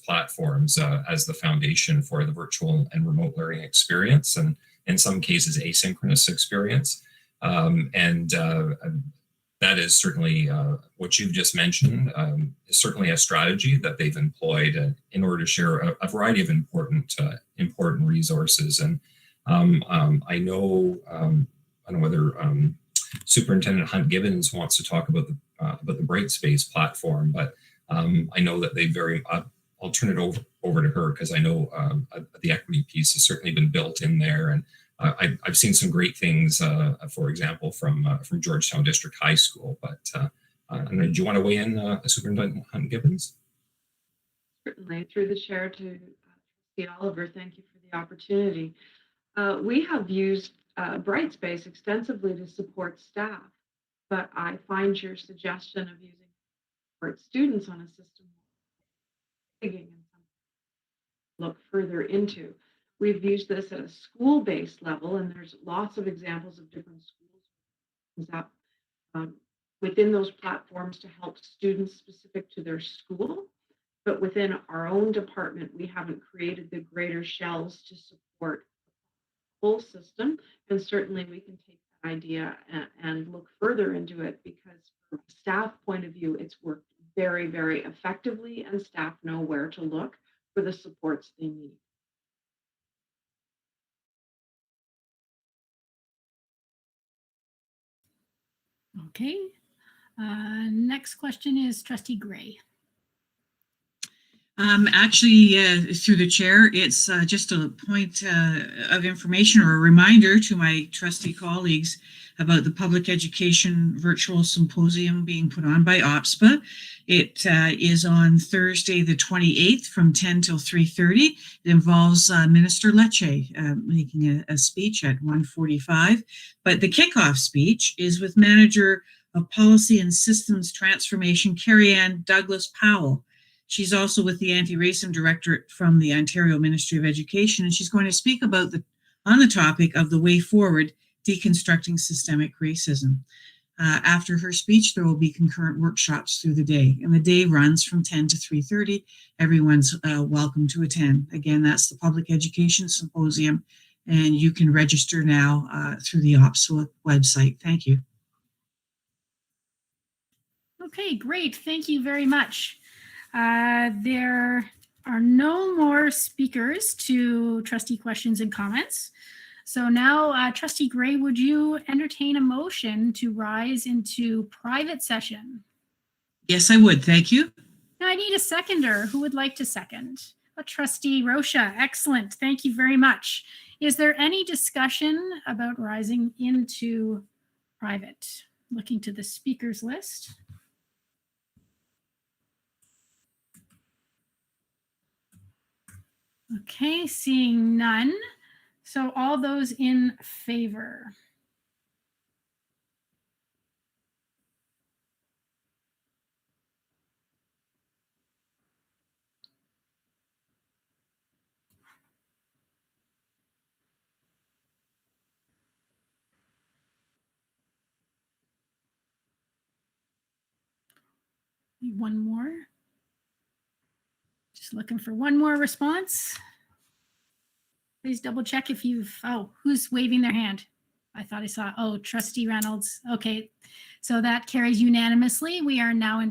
platforms as the foundation for the virtual and remote learning experience, and in some cases asynchronous experience. That is certainly what you've just mentioned, is certainly a strategy that they've employed in order to share a variety of important resources. And I know whether Superintendent Hunt-Gibbons wants to talk about the Brightspace platform, but I know that they I'll turn it over to her, because I know the equity piece has certainly been built in there. And I've seen some great things, for example, from Georgetown District High School. But I don't know, do you want to weigh in, Superintendent Hunt-Gibbons? Certainly, through the chair to Trustee Oliver, thank you for the opportunity. We have used Brightspace extensively to support staff, but I find your suggestion of using support students on a system and look further into. We've used this at a school-based level, and there's lots of examples of different schools up within those platforms to help students specific to their school. But within our own department, we haven't created the greater shells to support the whole system. And certainly we can take that idea and look further into it, because from a staff point of view, it's worked very, very effectively, and staff know where to look for the supports they need. Okay. Next question is Trustee Gray. Actually, through the chair, it's just a point of information or a reminder to my trustee colleagues about the Public Education Virtual Symposium being put on by OPSPA. It is on Thursday, the 28th from 10 till 3:30. It involves Minister Lecce making a speech at 1:45. But the kickoff speech is with Manager of Policy and Systems Transformation, Carrie-Ann Douglas-Powell. She's also with the Anti-Racism Directorate from the Ontario Ministry of Education, and she's going to speak about on the topic of the way forward, deconstructing systemic racism. After her speech, there will be concurrent workshops through the day, and the day runs from 10 to 3:30. Everyone's welcome to attend. Again, that's the Public Education Symposium, and you can register now through the OPSPA website. Thank you. Okay, great. Thank you very much. There are no more speakers to trustee questions and comments. So now, Trustee Gray, would you entertain a motion to rise into private session? Yes, I would. Thank you. Now I need a seconder. Who would like to second? Trustee Rocha. Excellent. Thank you very much. Is there any discussion about rising into private? Looking to the speakers list. Okay, seeing none. So all those in favor? One more. Just looking for one more response. Please double check if you've, who's waving their hand? I thought I saw, Trustee Reynolds. Okay, so that carries unanimously. We are now in